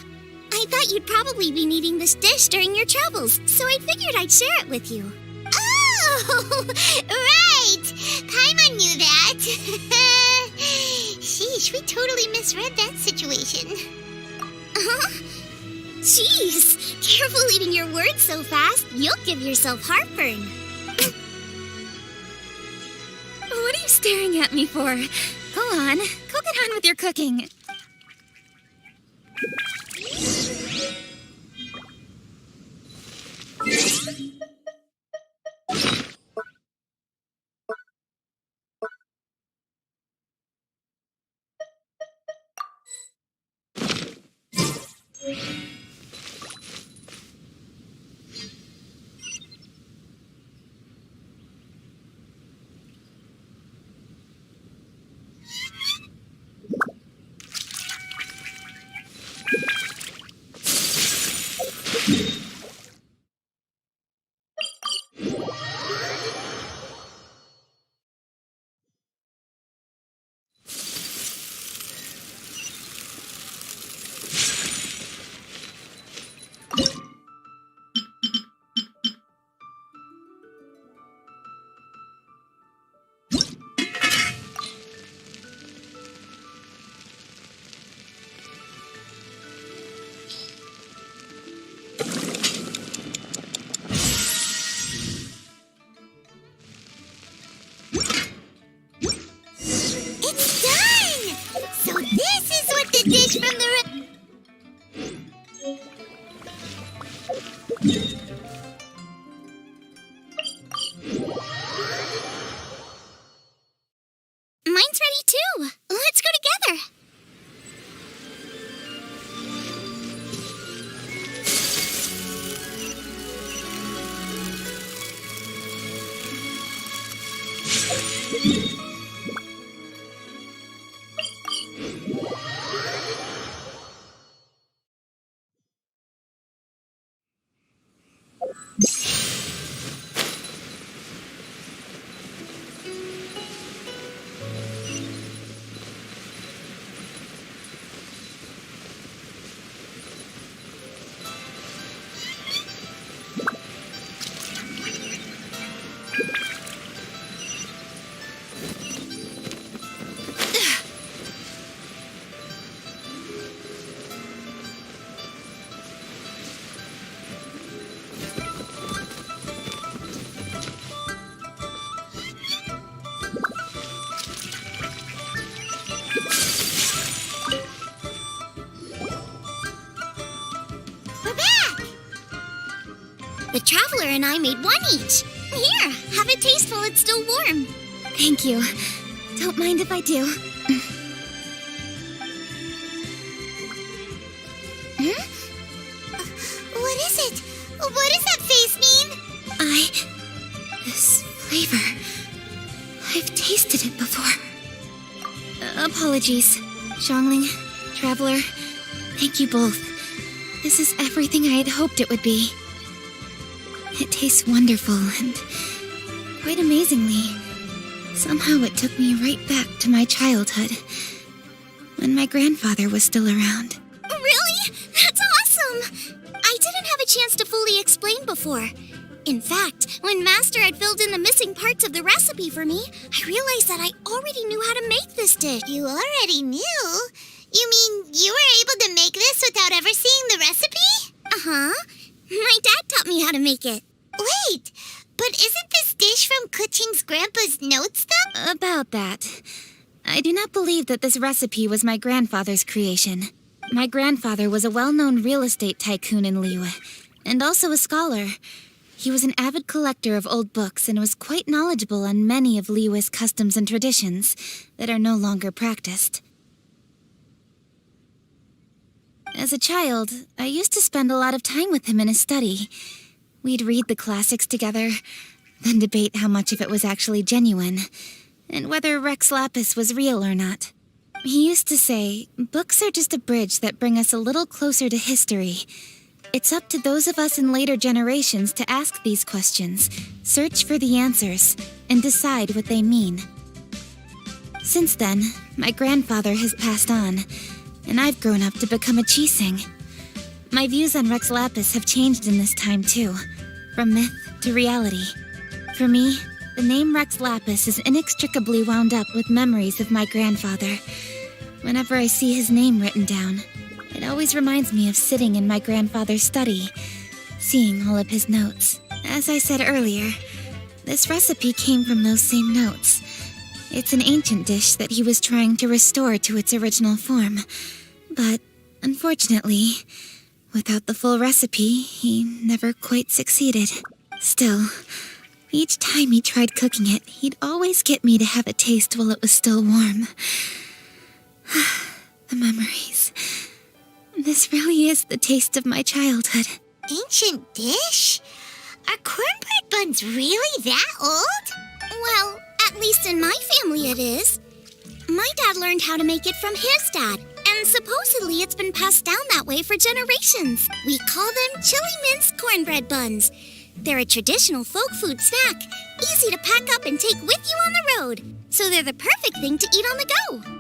B: I thought you'd probably be needing this dish during your travels, so I figured I'd share it with you. Oh, right! Paimon knew that. Sheesh, we totally misread that situation. Jeez, careful eating your words so fast. You'll give yourself heartburn.
A: What are you staring at me for? Go on, go get on with your cooking.
B: Traveler and I made one each. Here, have a taste while it's still warm.
A: Thank you. Don't mind if I do.
B: What is it? What does that face mean?
A: This flavor. I've tasted it before. Apologies. Xiangling, Traveler, thank you both. This is everything I had hoped it would be. It tastes wonderful and quite amazingly. Somehow it took me right back to my childhood, when my grandfather was still around.
B: Really? That's awesome! I didn't have a chance to fully explain before. In fact, when Master had filled in the missing parts of the recipe for me, I realized that I already knew how to make this dish.
H: You already knew? You mean you were able to make this without ever seeing the recipe?
B: Uh-huh. My dad taught me how to make it.
H: Wait, but isn't this dish from Kuching's grandpa's notes, though?
A: About that. I do not believe that this recipe was my grandfather's creation. My grandfather was a well-known real estate tycoon in Liyue, and also a scholar. He was an avid collector of old books and was quite knowledgeable on many of Liyue's customs and traditions that are no longer practiced. As a child, I used to spend a lot of time with him in his study. We'd read the classics together, then debate how much of it was actually genuine, and whether Rex Lapis was real or not. He used to say, books are just a bridge that bring us a little closer to history. It's up to those of us in later generations to ask these questions, search for the answers, and decide what they mean. Since then, my grandfather has passed on, and I've grown up to become a Chising. My views on Rex Lapis have changed in this time too, from myth to reality. For me, the name Rex Lapis is inextricably wound up with memories of my grandfather. Whenever I see his name written down, it always reminds me of sitting in my grandfather's study, seeing all of his notes. As I said earlier, this recipe came from those same notes. It's an ancient dish that he was trying to restore to its original form. But, unfortunately, without the full recipe, he never quite succeeded. Still, each time he tried cooking it, he'd always get me to have a taste while it was still warm. The memories. This really is the taste of my childhood.
H: Ancient dish? Are cornbread buns really that old?
B: Well, at least in my family it is. My dad learned how to make it from his dad, and supposedly it's been passed down that way for generations. We call them chili minced cornbread buns. They're a traditional folk food snack, easy to pack up and take with you on the road. So they're the perfect thing to eat on the go.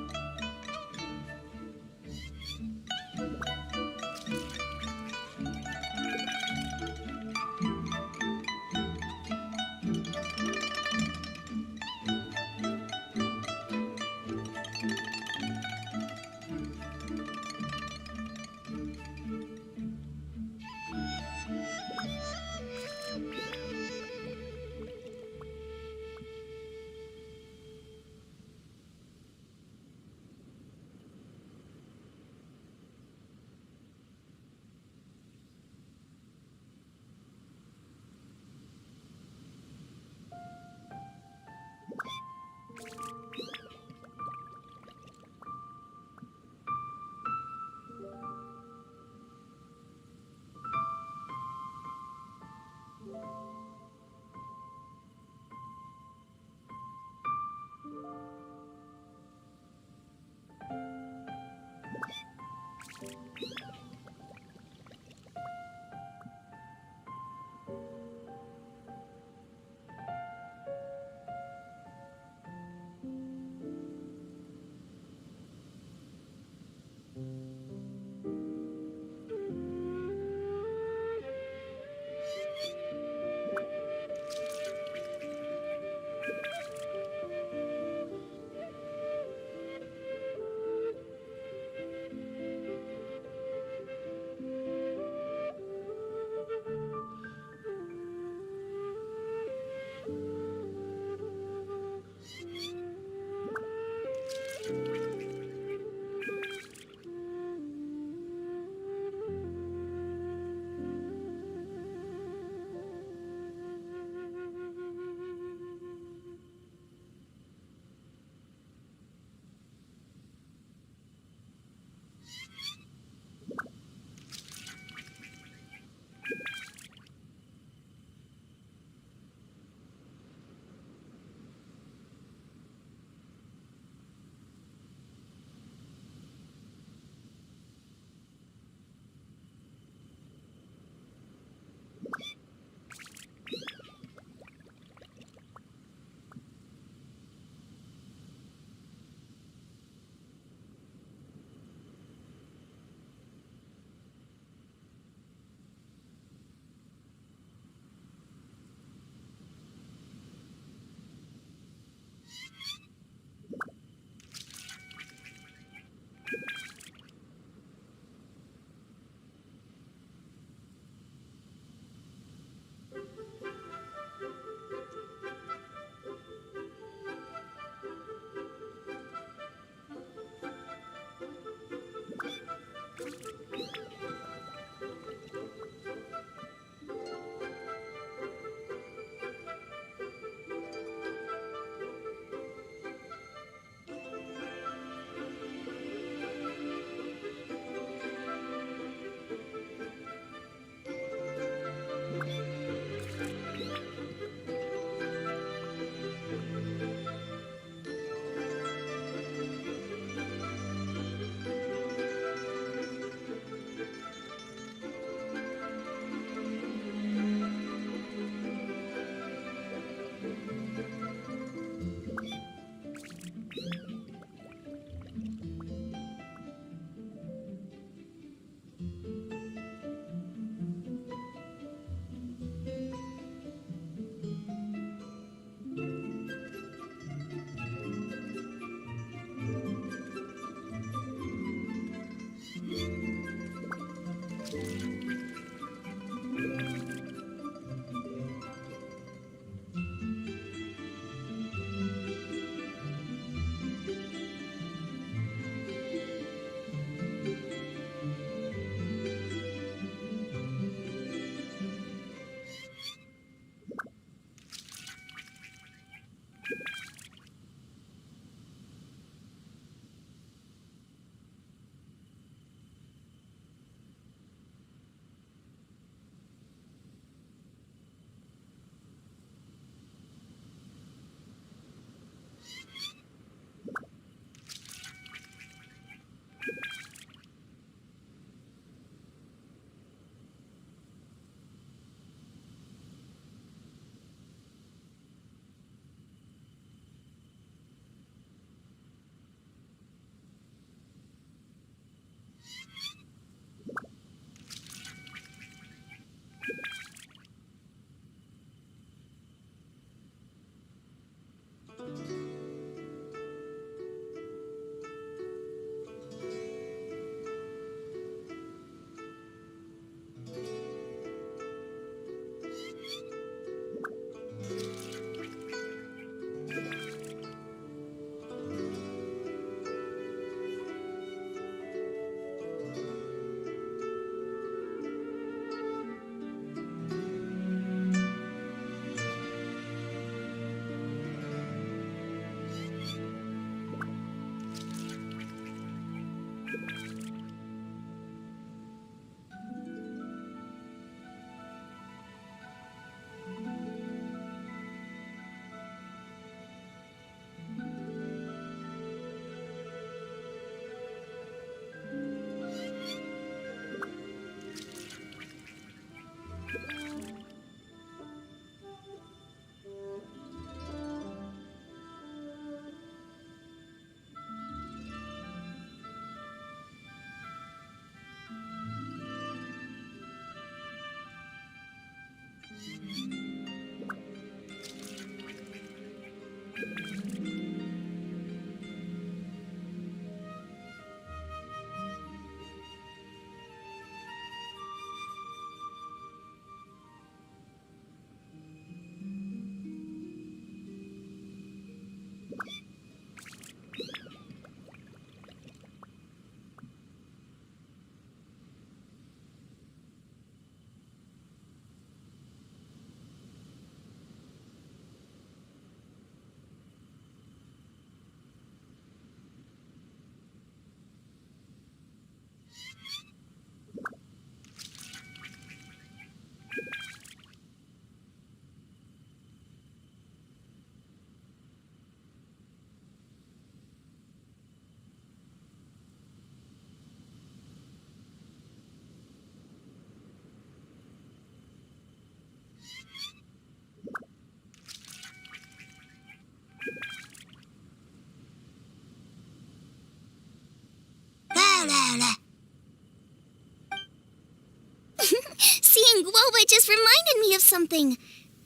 B: Seeing Guoba just reminded me of something.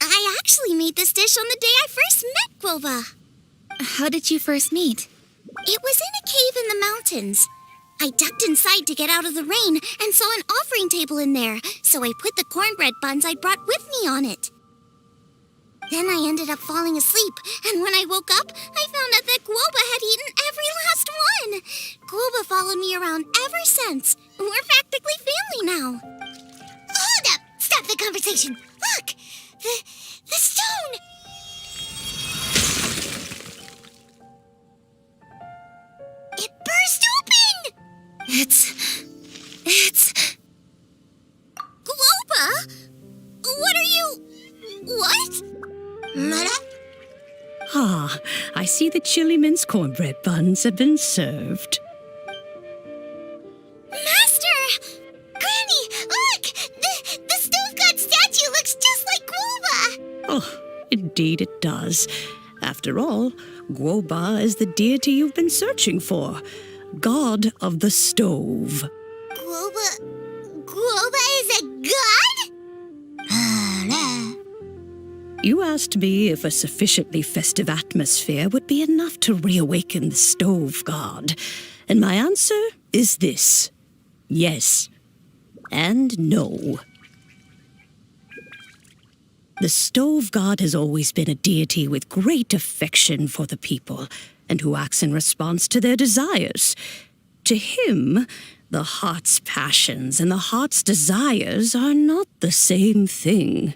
B: I actually made this dish on the day I first met Guoba.
A: How did you first meet?
B: It was in a cave in the mountains. I ducked inside to get out of the rain and saw an offering table in there, so I put the cornbread buns I'd brought with me on it. Then I ended up falling asleep, and when I woke up, I found out that Guoba had eaten every last one. Guoba followed me around ever since. We're practically family now.
H: Hold up! Stop the conversation! Look! The stone! It burst open!
A: It's...
B: Guoba? What are you... What?
I: Ah, I see the chili mince cornbread buns have been served.
B: Master! Granny, look! The stove god statue looks just like Guoba!
I: Oh, indeed it does. After all, Guoba is the deity you've been searching for, god of the stove.
B: Guoba is a god?
I: You asked me if a sufficiently festive atmosphere would be enough to reawaken the stove god, and my answer is this: yes. and no. The stove god has always been a deity with great affection for the people, and who acts in response to their desires. To him, the heart's passions and the heart's desires are not the same thing.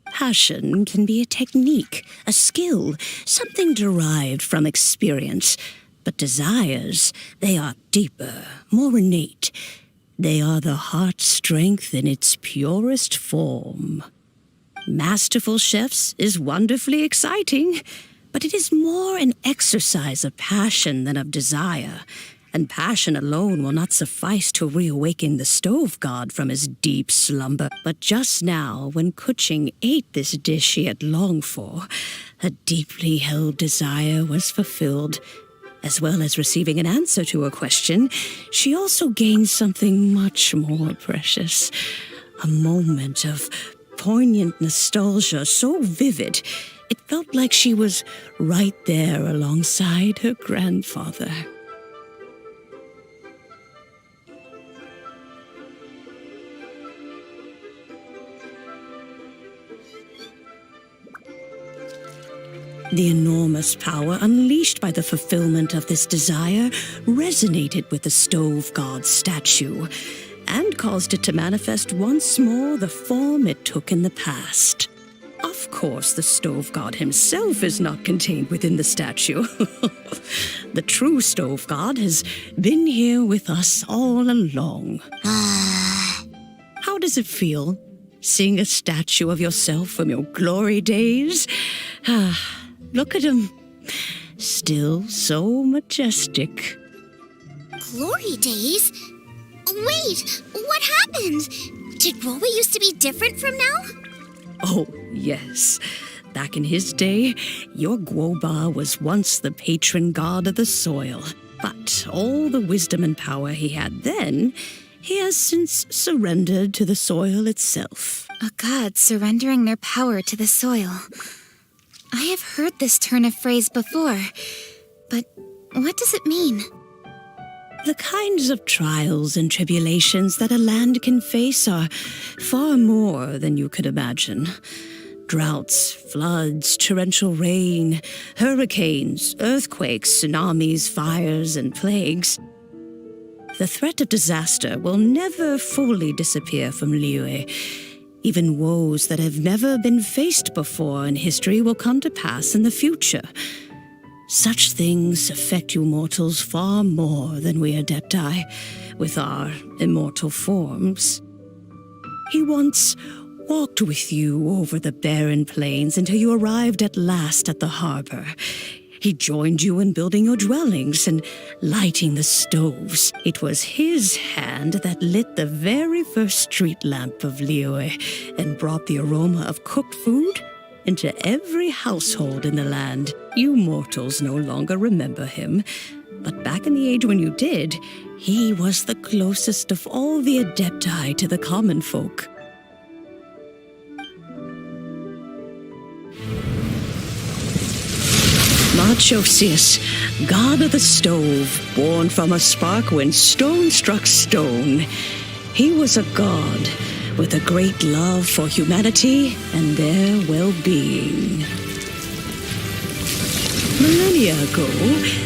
I: Passion can be a technique, a skill, something derived from experience. But desires, they are deeper, more innate. They are the heart's strength in its purest form. Masterful Chefs is wonderfully exciting, but it is more an exercise of passion than of desire, and passion alone will not suffice to reawaken the stove god from his deep slumber. But just now, when Kuching ate this dish he had longed for, a deeply held desire was fulfilled. As well as receiving an answer to a question, she also gained something much more precious. A moment of poignant nostalgia so vivid, it felt like she was right there alongside her grandfather. The enormous power unleashed by the fulfillment of this desire resonated with the stove god's statue and caused it to manifest once more the form it took in the past. Of course, the stove god himself is not contained within the statue. The true stove god has been here with us all along. How does it feel, seeing a statue of yourself from your glory days? Look at him. Still so majestic.
B: Glory days? Wait, what happened? Did Rowa used to be different from now?
I: Oh, yes. Back in his day, your Guoba was once the patron god of the soil. But all the wisdom and power he had then, he has since surrendered to the soil itself.
A: A god surrendering their power to the soil. I have heard this turn of phrase before, but what does it mean?
I: The kinds of trials and tribulations that a land can face are far more than you could imagine. Droughts, floods, torrential rain, hurricanes, earthquakes, tsunamis, fires, and plagues. The threat of disaster will never fully disappear from Liyue. Even woes that have never been faced before in history will come to pass in the future. Such things affect you mortals far more than we Adepti, with our immortal forms. He once walked with you over the barren plains until you arrived at last at the harbor. He joined you in building your dwellings and lighting the stoves. It was his hand that lit the very first street lamp of Liyue and brought the aroma of cooked food into every household in the land. You mortals no longer remember him, but back in the age when you did, he was the closest of all the Adepti to the common folk. Moonchase, god of the stove, born from a spark when stone struck stone. He was a god with a great love for humanity and their well-being. Millennia ago,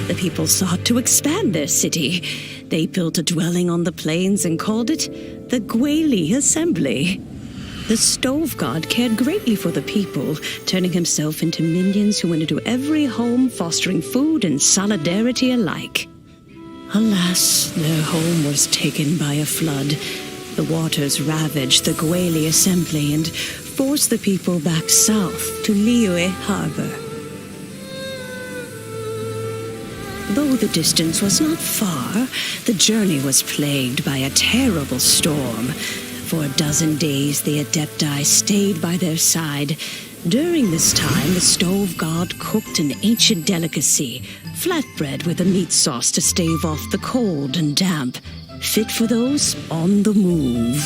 I: the people sought to expand their city. They built a dwelling on the plains and called it the Guili Assembly. The stove god cared greatly for the people, turning himself into minions who went into every home, fostering food and solidarity alike. Alas, their home was taken by a flood. The waters ravaged the Guili Assembly and forced the people back south to Liyue Harbor. Though the distance was not far, the journey was plagued by a terrible storm. For a dozen days, the Adepti stayed by their side. During this time, the stove god cooked an ancient delicacy, flatbread with a meat sauce to stave off the cold and damp, fit for those on the move.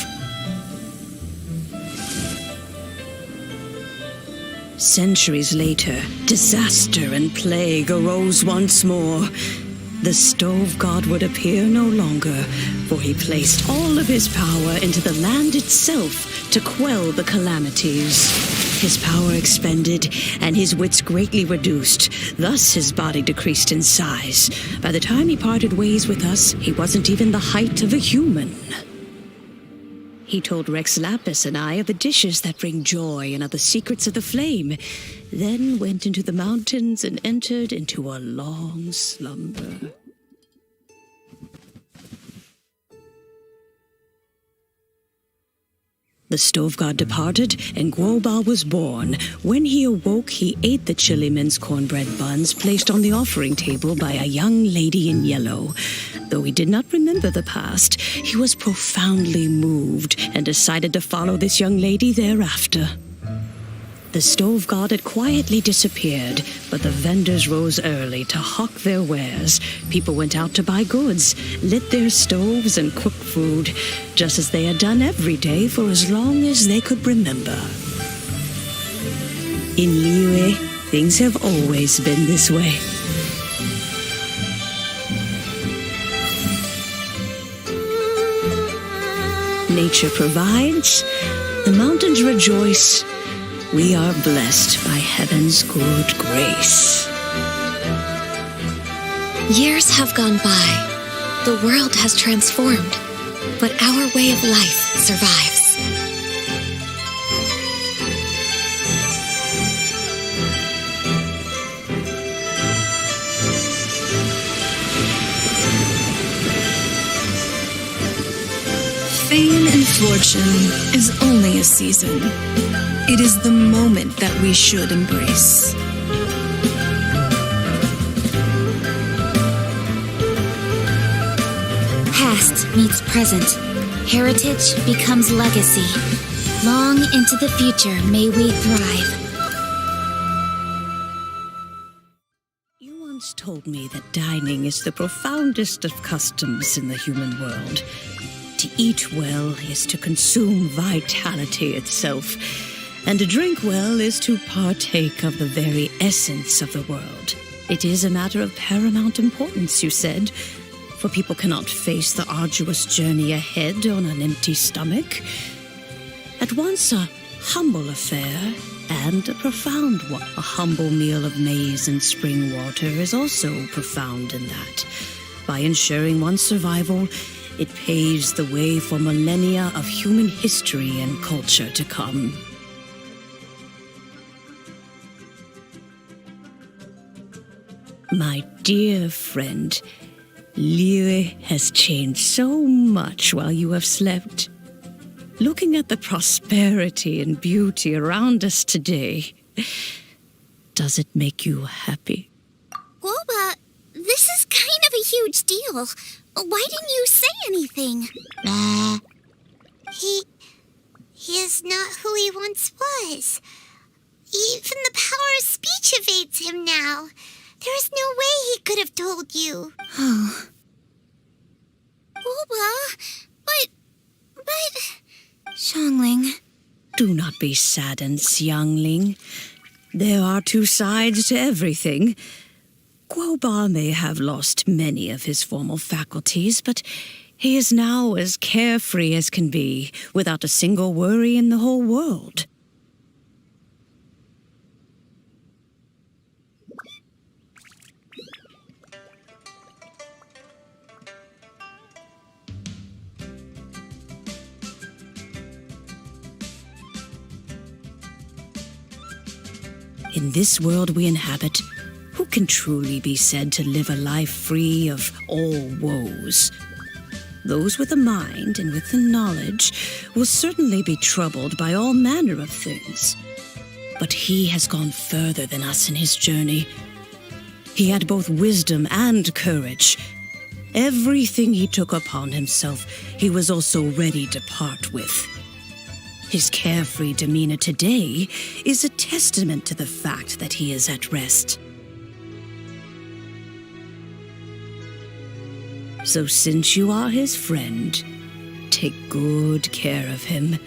I: Centuries later, disaster and plague arose once more. the stove god would appear no longer, for he placed all of his power into the land itself to quell the calamities. His power expended, and his wits greatly reduced. Thus his body decreased in size. By the time he parted ways with us, he wasn't even the height of a human. He told Rex Lapis and I of the dishes that bring joy and of the secrets of the flame, then went into the mountains and entered into a long slumber. The stove god departed, and Guoba was born. When he awoke, he ate the chili men's cornbread buns placed on the offering table by a young lady in yellow. Though he did not remember the past, he was profoundly moved and decided to follow this young lady thereafter. The stove god had quietly disappeared, but the vendors rose early to hawk their wares. People went out to buy goods, lit their stoves, and cooked food, just as they had done every day for as long as they could remember. In Liyue, things have always been this way. Nature provides, the mountains rejoice. We are blessed by heaven's good grace.
J: Years have gone by. The world has transformed, but our way of life survives.
F: Fame and fortune is only a season. It is the moment that we should embrace.
A: Past meets present. Heritage becomes legacy. Long into the future may we thrive.
I: You once told me that dining is the profoundest of customs in the human world. To eat well is to consume vitality itself, and to drink well is to partake of the very essence of the world. It is a matter of paramount importance, you said, for people cannot face the arduous journey ahead on an empty stomach. At once a humble affair and a profound one. A humble meal of maize and spring water is also profound in that. By ensuring one's survival, it paves the way for millennia of human history and culture to come. My dear friend, Liyue has changed so much while you have slept. Looking at the prosperity and beauty around us today, does it make you happy?
B: Guoba, this is kind of a huge deal. Why didn't you say anything?
H: He is not who he once was. Even the power of speech evades him now. There is no way he could have told you.
A: Oh,
B: Guoba, but...
A: Xiangling.
I: Do not be saddened, Xiangling. There are two sides to everything. Guoba may have lost many of his formal faculties, but he is now as carefree as can be, without a single worry in the whole world. In this world we inhabit, who can truly be said to live a life free of all woes? Those with a mind and with the knowledge will certainly be troubled by all manner of things. But he has gone further than us in his journey. He had both wisdom and courage. Everything he took upon himself, he was also ready to part with. His carefree demeanor today is a testament to the fact that he is at rest. So since you are his friend, take good care of him.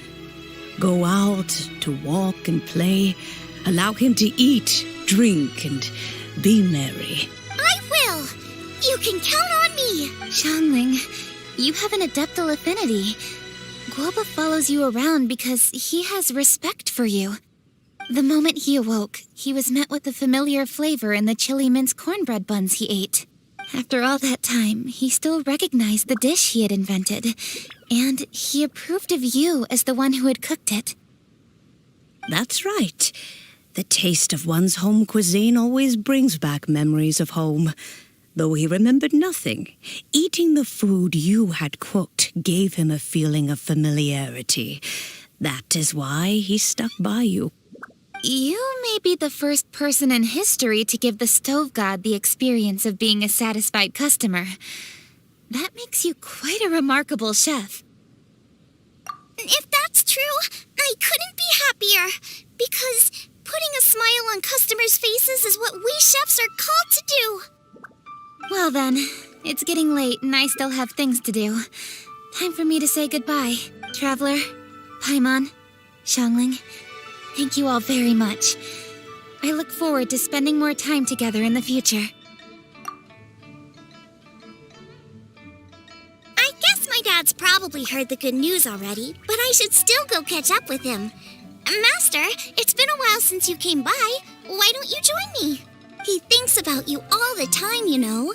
I: Go out to walk and play. Allow him to eat, drink, and be merry.
B: I will! You can count on me!
A: Xiangling, you have an adeptal affinity. Guoba follows you around because he has respect for you. The moment he awoke, he was met with the familiar flavor in the chili mince cornbread buns he ate. After all that time, he still recognized the dish he had invented, and he approved of you as the one who had cooked it.
I: That's right. The taste of one's home cuisine always brings back memories of home. Though he remembered nothing, eating the food you had cooked gave him a feeling of familiarity. That is why he stuck by you.
A: You may be the first person in history to give the stove god the experience of being a satisfied customer. That makes you quite a remarkable chef.
B: If that's true, I couldn't be happier. Because putting a smile on customers' faces is what we chefs are called to do.
A: Well then, it's getting late and I still have things to do. Time for me to say goodbye. Traveler, Paimon, Xiangling, thank you all very much. I look forward to spending more time together in the future.
B: I guess my dad's probably heard the good news already, but I should still go catch up with him. Master, it's been a while since you came by. Why don't you join me? He thinks about you all the time, you know.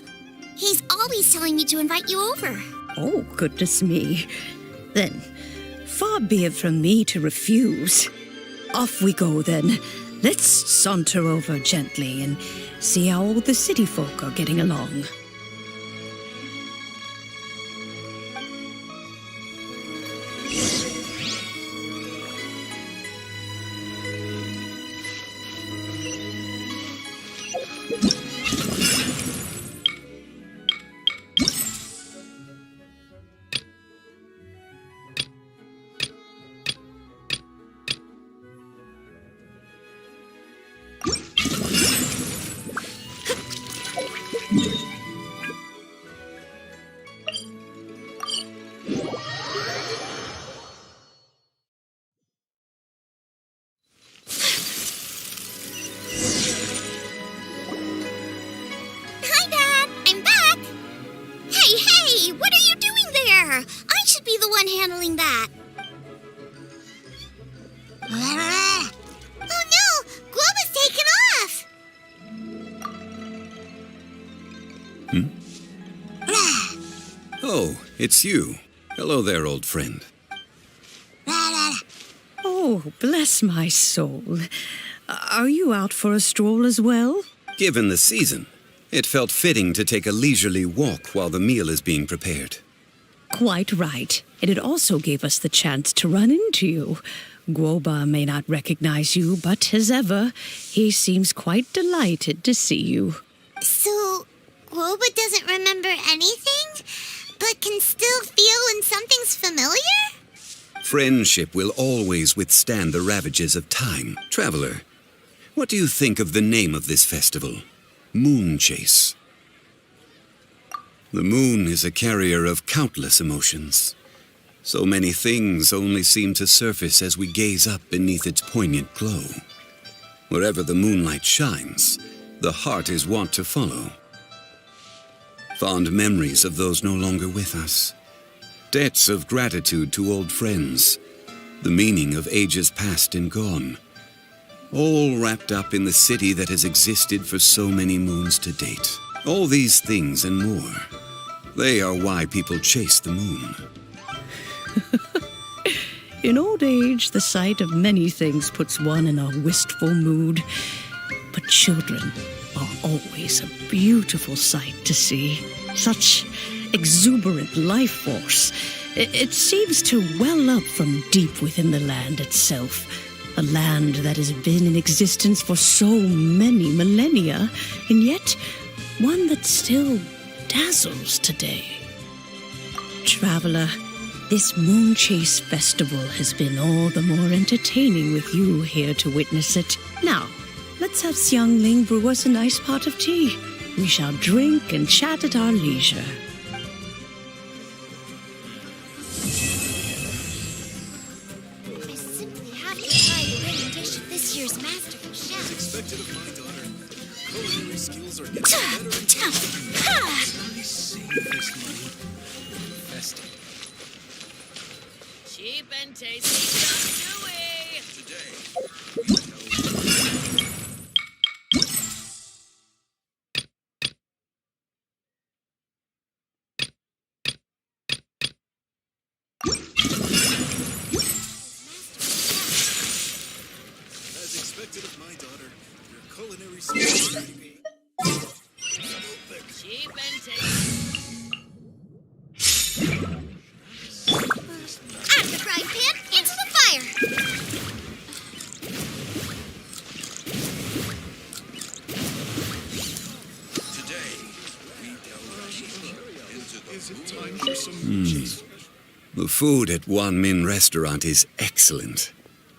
B: He's always telling me to invite you over.
I: Oh, goodness me. Then, far be it from me to refuse. Off we go, then. Let's saunter over gently and see how all the city folk are getting along.
B: Hi, Dad. I'm back. Hey, what are you doing there? I should be the one handling that. Oh no! Guoba's taken off!
G: Oh, it's you. Hello there, old friend.
I: Oh, bless my soul. Are you out for a stroll as well?
G: Given the season, it felt fitting to take a leisurely walk while the meal is being prepared.
I: Quite right. And it also gave us the chance to run into you. Guoba may not recognize you, but as ever, he seems quite delighted to see you.
H: So, Guoba doesn't remember anything, but can still feel when something's familiar?
G: Friendship will always withstand the ravages of time. Traveler, what do you think of the name of this festival? Moonchase. The moon is a carrier of countless emotions. So many things only seem to surface as we gaze up beneath its poignant glow. Wherever the moonlight shines, the heart is wont to follow. Fond memories of those no longer with us. Debts of gratitude to old friends. The meaning of ages past and gone. All wrapped up in the city that has existed for so many moons to date. All these things and more. They are why people chase the moon.
I: In old age, the sight of many things puts one in a wistful mood. But children are always a beautiful sight to see. Such exuberant life force. It seems to well up from deep within the land itself. A land that has been in existence for so many millennia, and yet one that still dazzles today. Traveler, this Moonchase festival has been all the more entertaining with you here to witness it. Now, let's have Xiangling brew us a nice pot of tea. We shall drink and chat at our leisure.
B: I simply have to try the winning dish of this year's Masterful Chef.
G: Expected of my daughter. Culinary skills are getting better and better.
D: Cheap and tasty chop suey!
G: As expected of my daughter, your culinary skills are me.
D: Cheap and tasty.
B: Out of the frying pan, into the fire!
G: Today, we delve deep into the Is it time for some moonchase?
K: The food at Wan Min restaurant is excellent.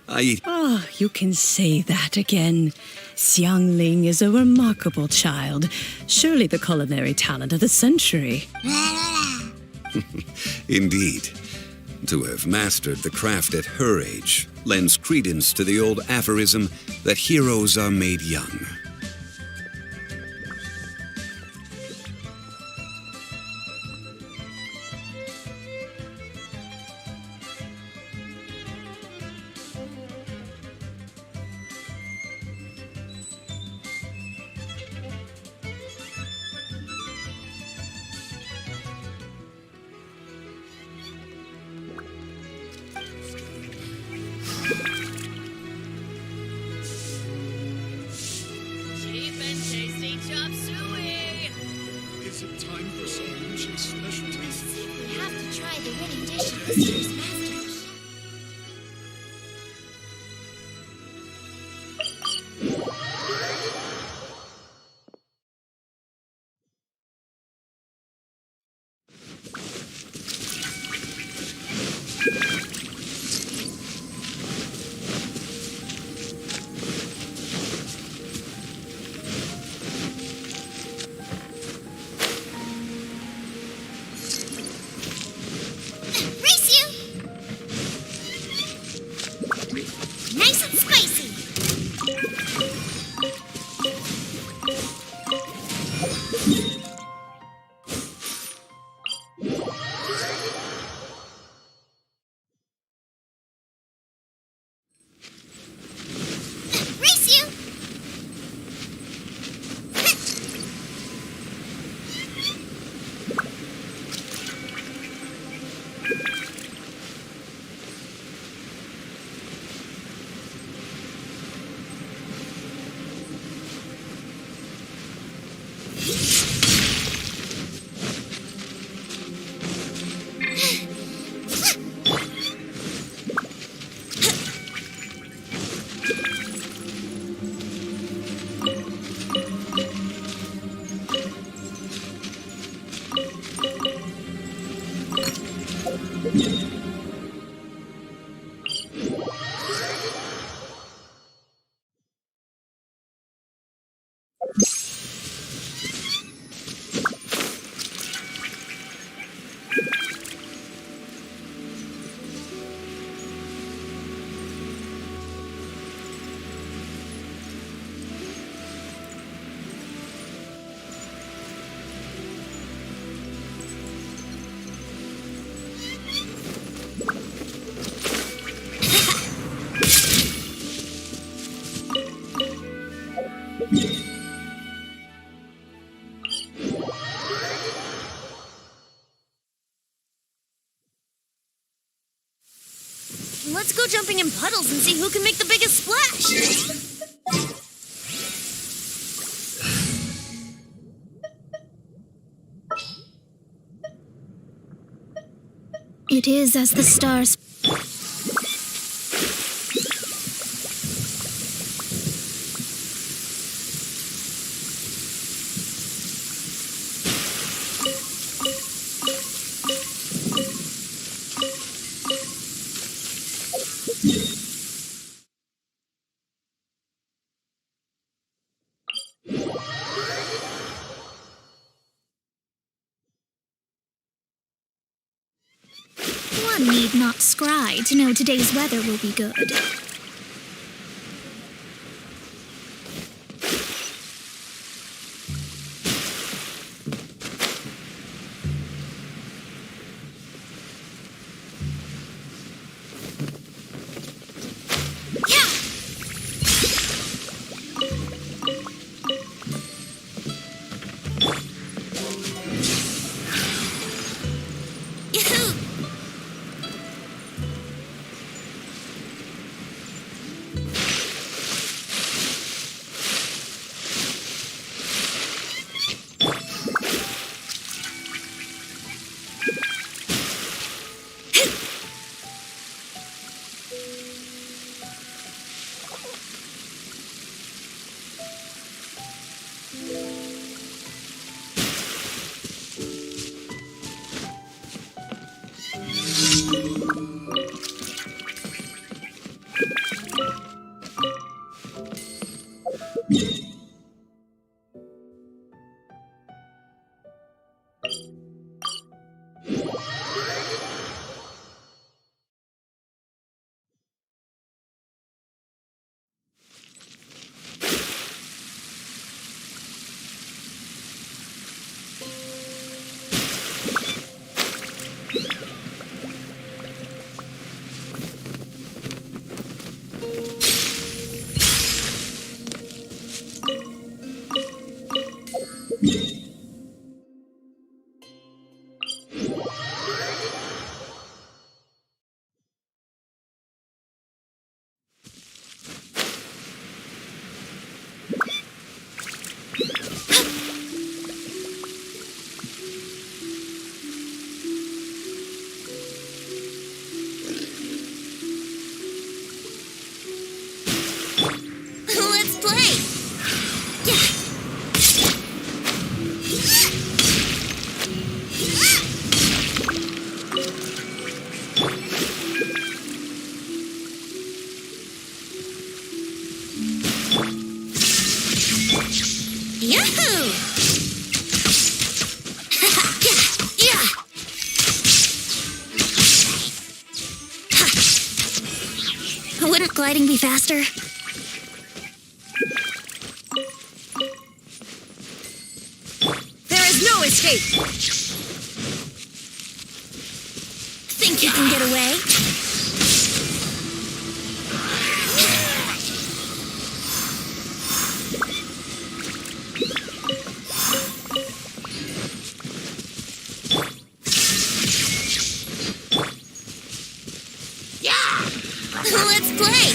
K: I eat
I: Ah, you can say that again. Xiangling is a remarkable child. Surely the culinary talent of the century.
K: indeed. To have mastered the craft at her age lends credence to the old aphorism that heroes are made young.
D: Cheap and tasty chop suey!
G: Is it time for some moonchase specialties?
B: We have to try the winning dish of this year's Masters. Race you! Nice and spicy! Race you! Let's go jumping in puddles and see who can make the biggest splash! It is as the stars. One need not scry to know today's weather will be good. Wouldn't gliding be faster?
D: There is no escape!
B: Think you can get away? Let's play!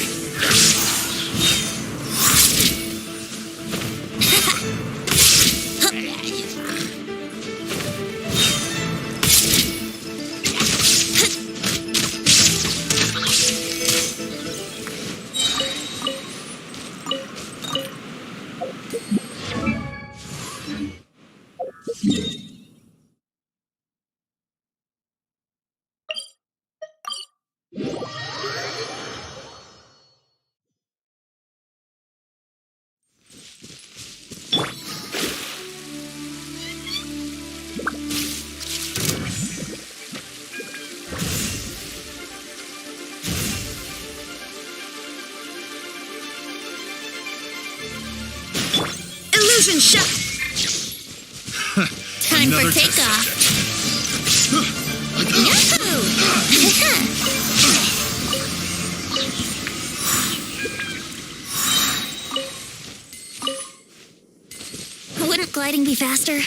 D: Illusion shot!
B: Time for takeoff! Yahoo! Wouldn't gliding be faster?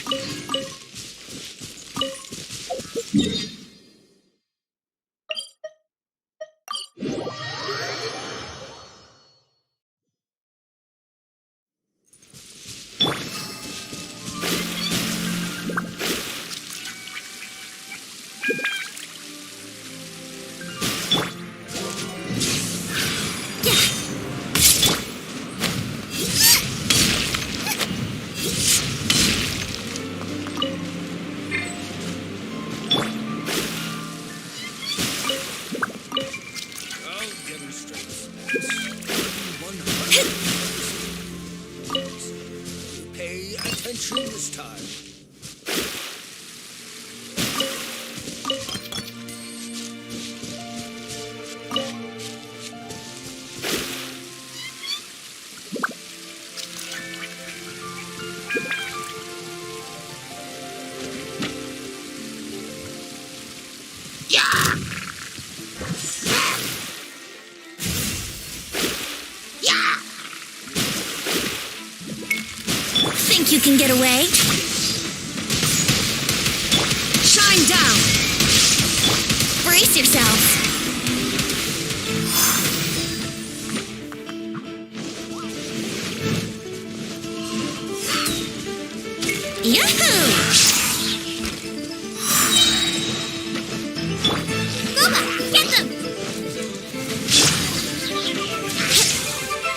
L: Pay attention this time.
B: Think you can get away?
D: Shine down!
B: Brace yourselves! Yahoo! Booba, get them!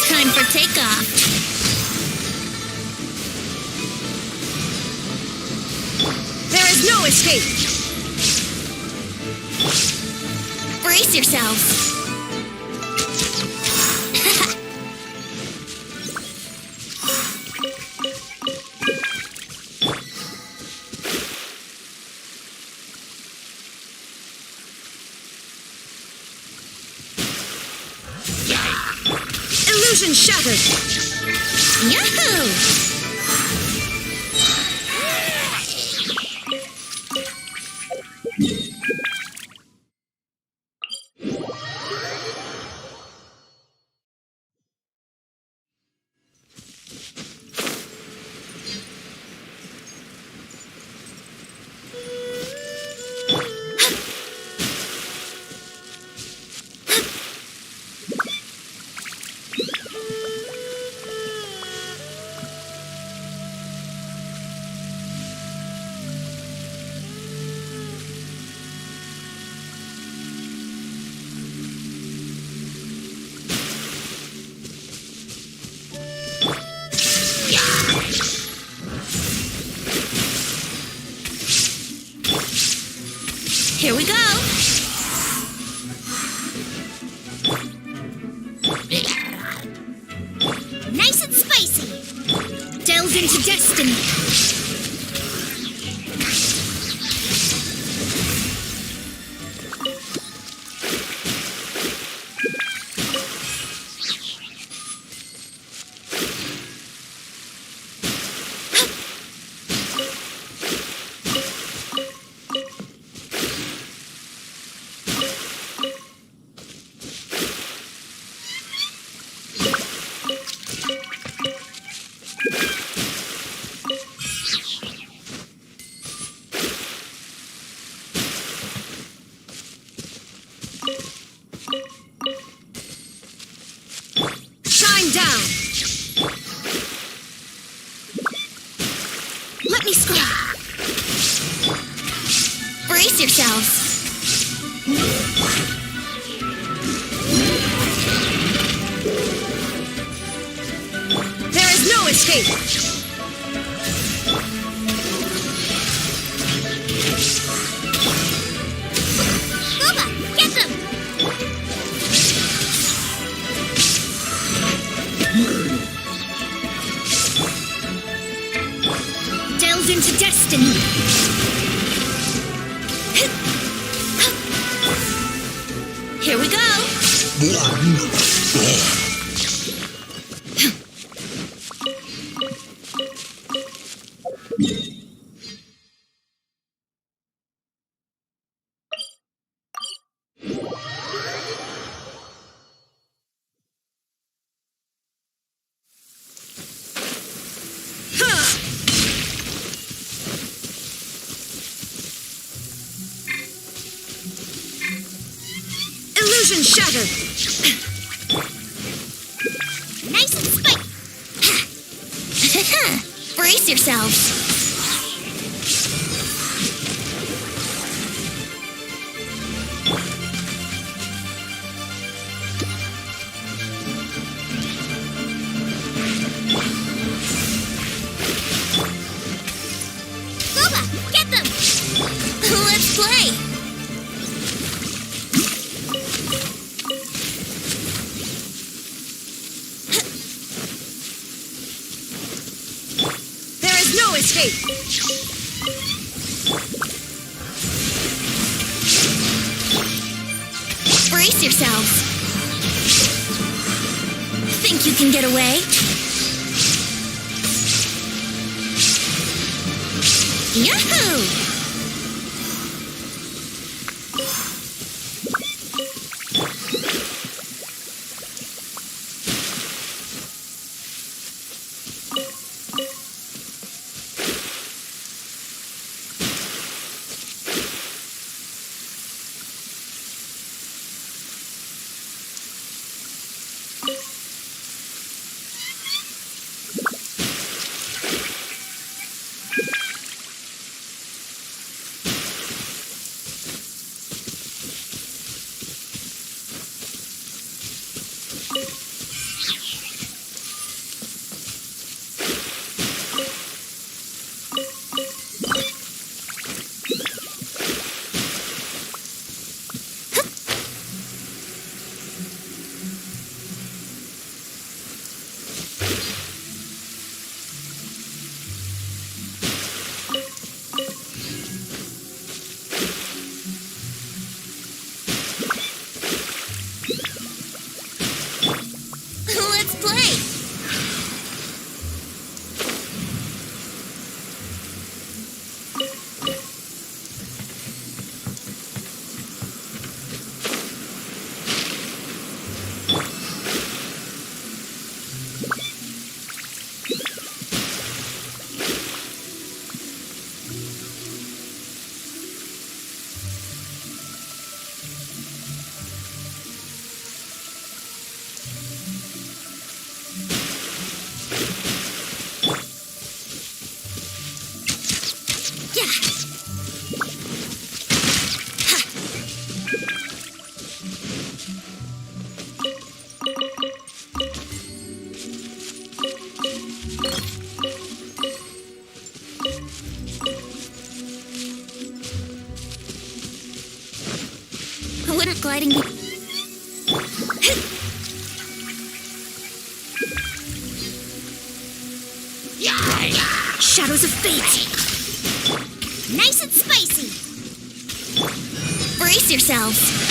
B: Time for takeoff.
D: There is no escape!
B: Brace yourselves.
D: Illusion shattered!
B: Yahoo! Here we go. Nice and spicy. Delve into destiny.
D: escape!
B: Boba, get them!
A: Delve into destiny. Here we go.
D: Illusion shattered!
B: Nice and spike!
A: Brace yourselves.
B: Boba, get them!
A: Let's play.
D: There is no escape!
A: Brace yourselves. Think you can get away? Yahoo! Let's play. Wouldn't gliding be... Shadows of fate!
B: Nice and spicy!
A: Brace yourselves!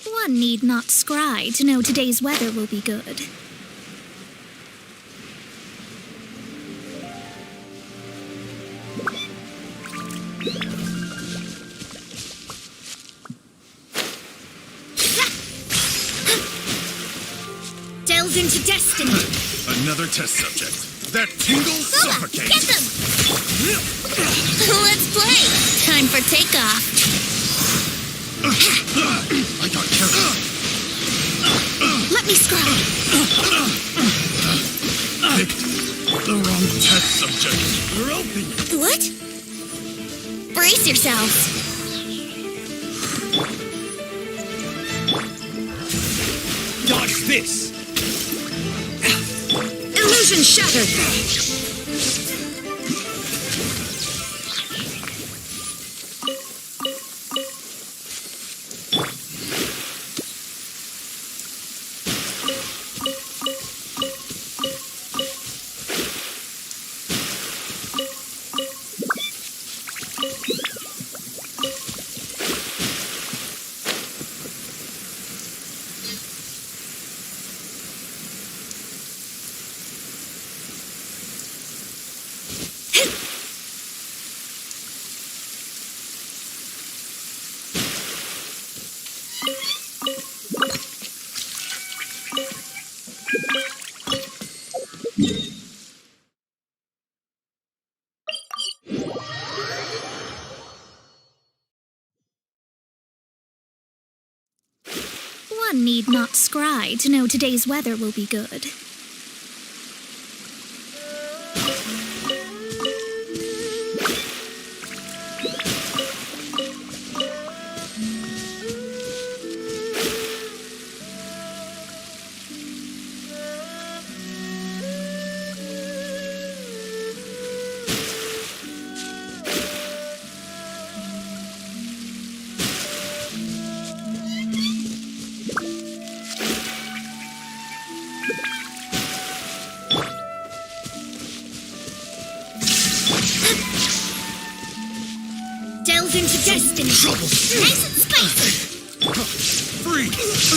A: One need not scry to know today's weather will be good. Delves into destiny.
M: Another test subject. That tingle suffocates.
B: Get them! Let's play. Time for takeoff.
M: I got carried.
A: Let me scry.
M: Picked the wrong test subject. We're open.
B: What? Brace yourselves.
L: Dodge this!
D: Illusion shattered!
B: One need not scry to know today's weather will be good.
A: Delves into destiny.
M: Trouble.
B: Nice and spicy.
M: Free.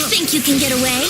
B: Think you can get away?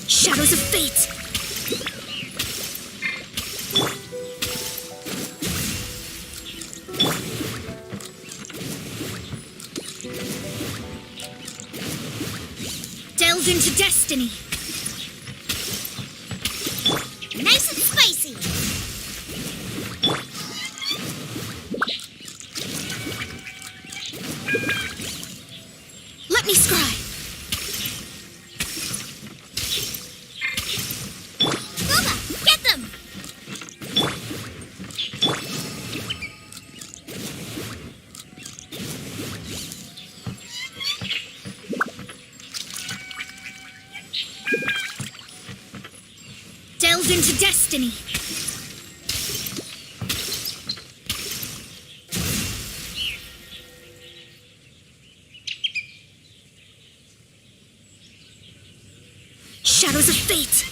A: Shadows of fate! Delves into destiny.
B: Nice and spicy.
A: Let me scry.
B: Booba, get them!
A: Delves into destiny. Shadows of fate.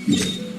B: Yeah.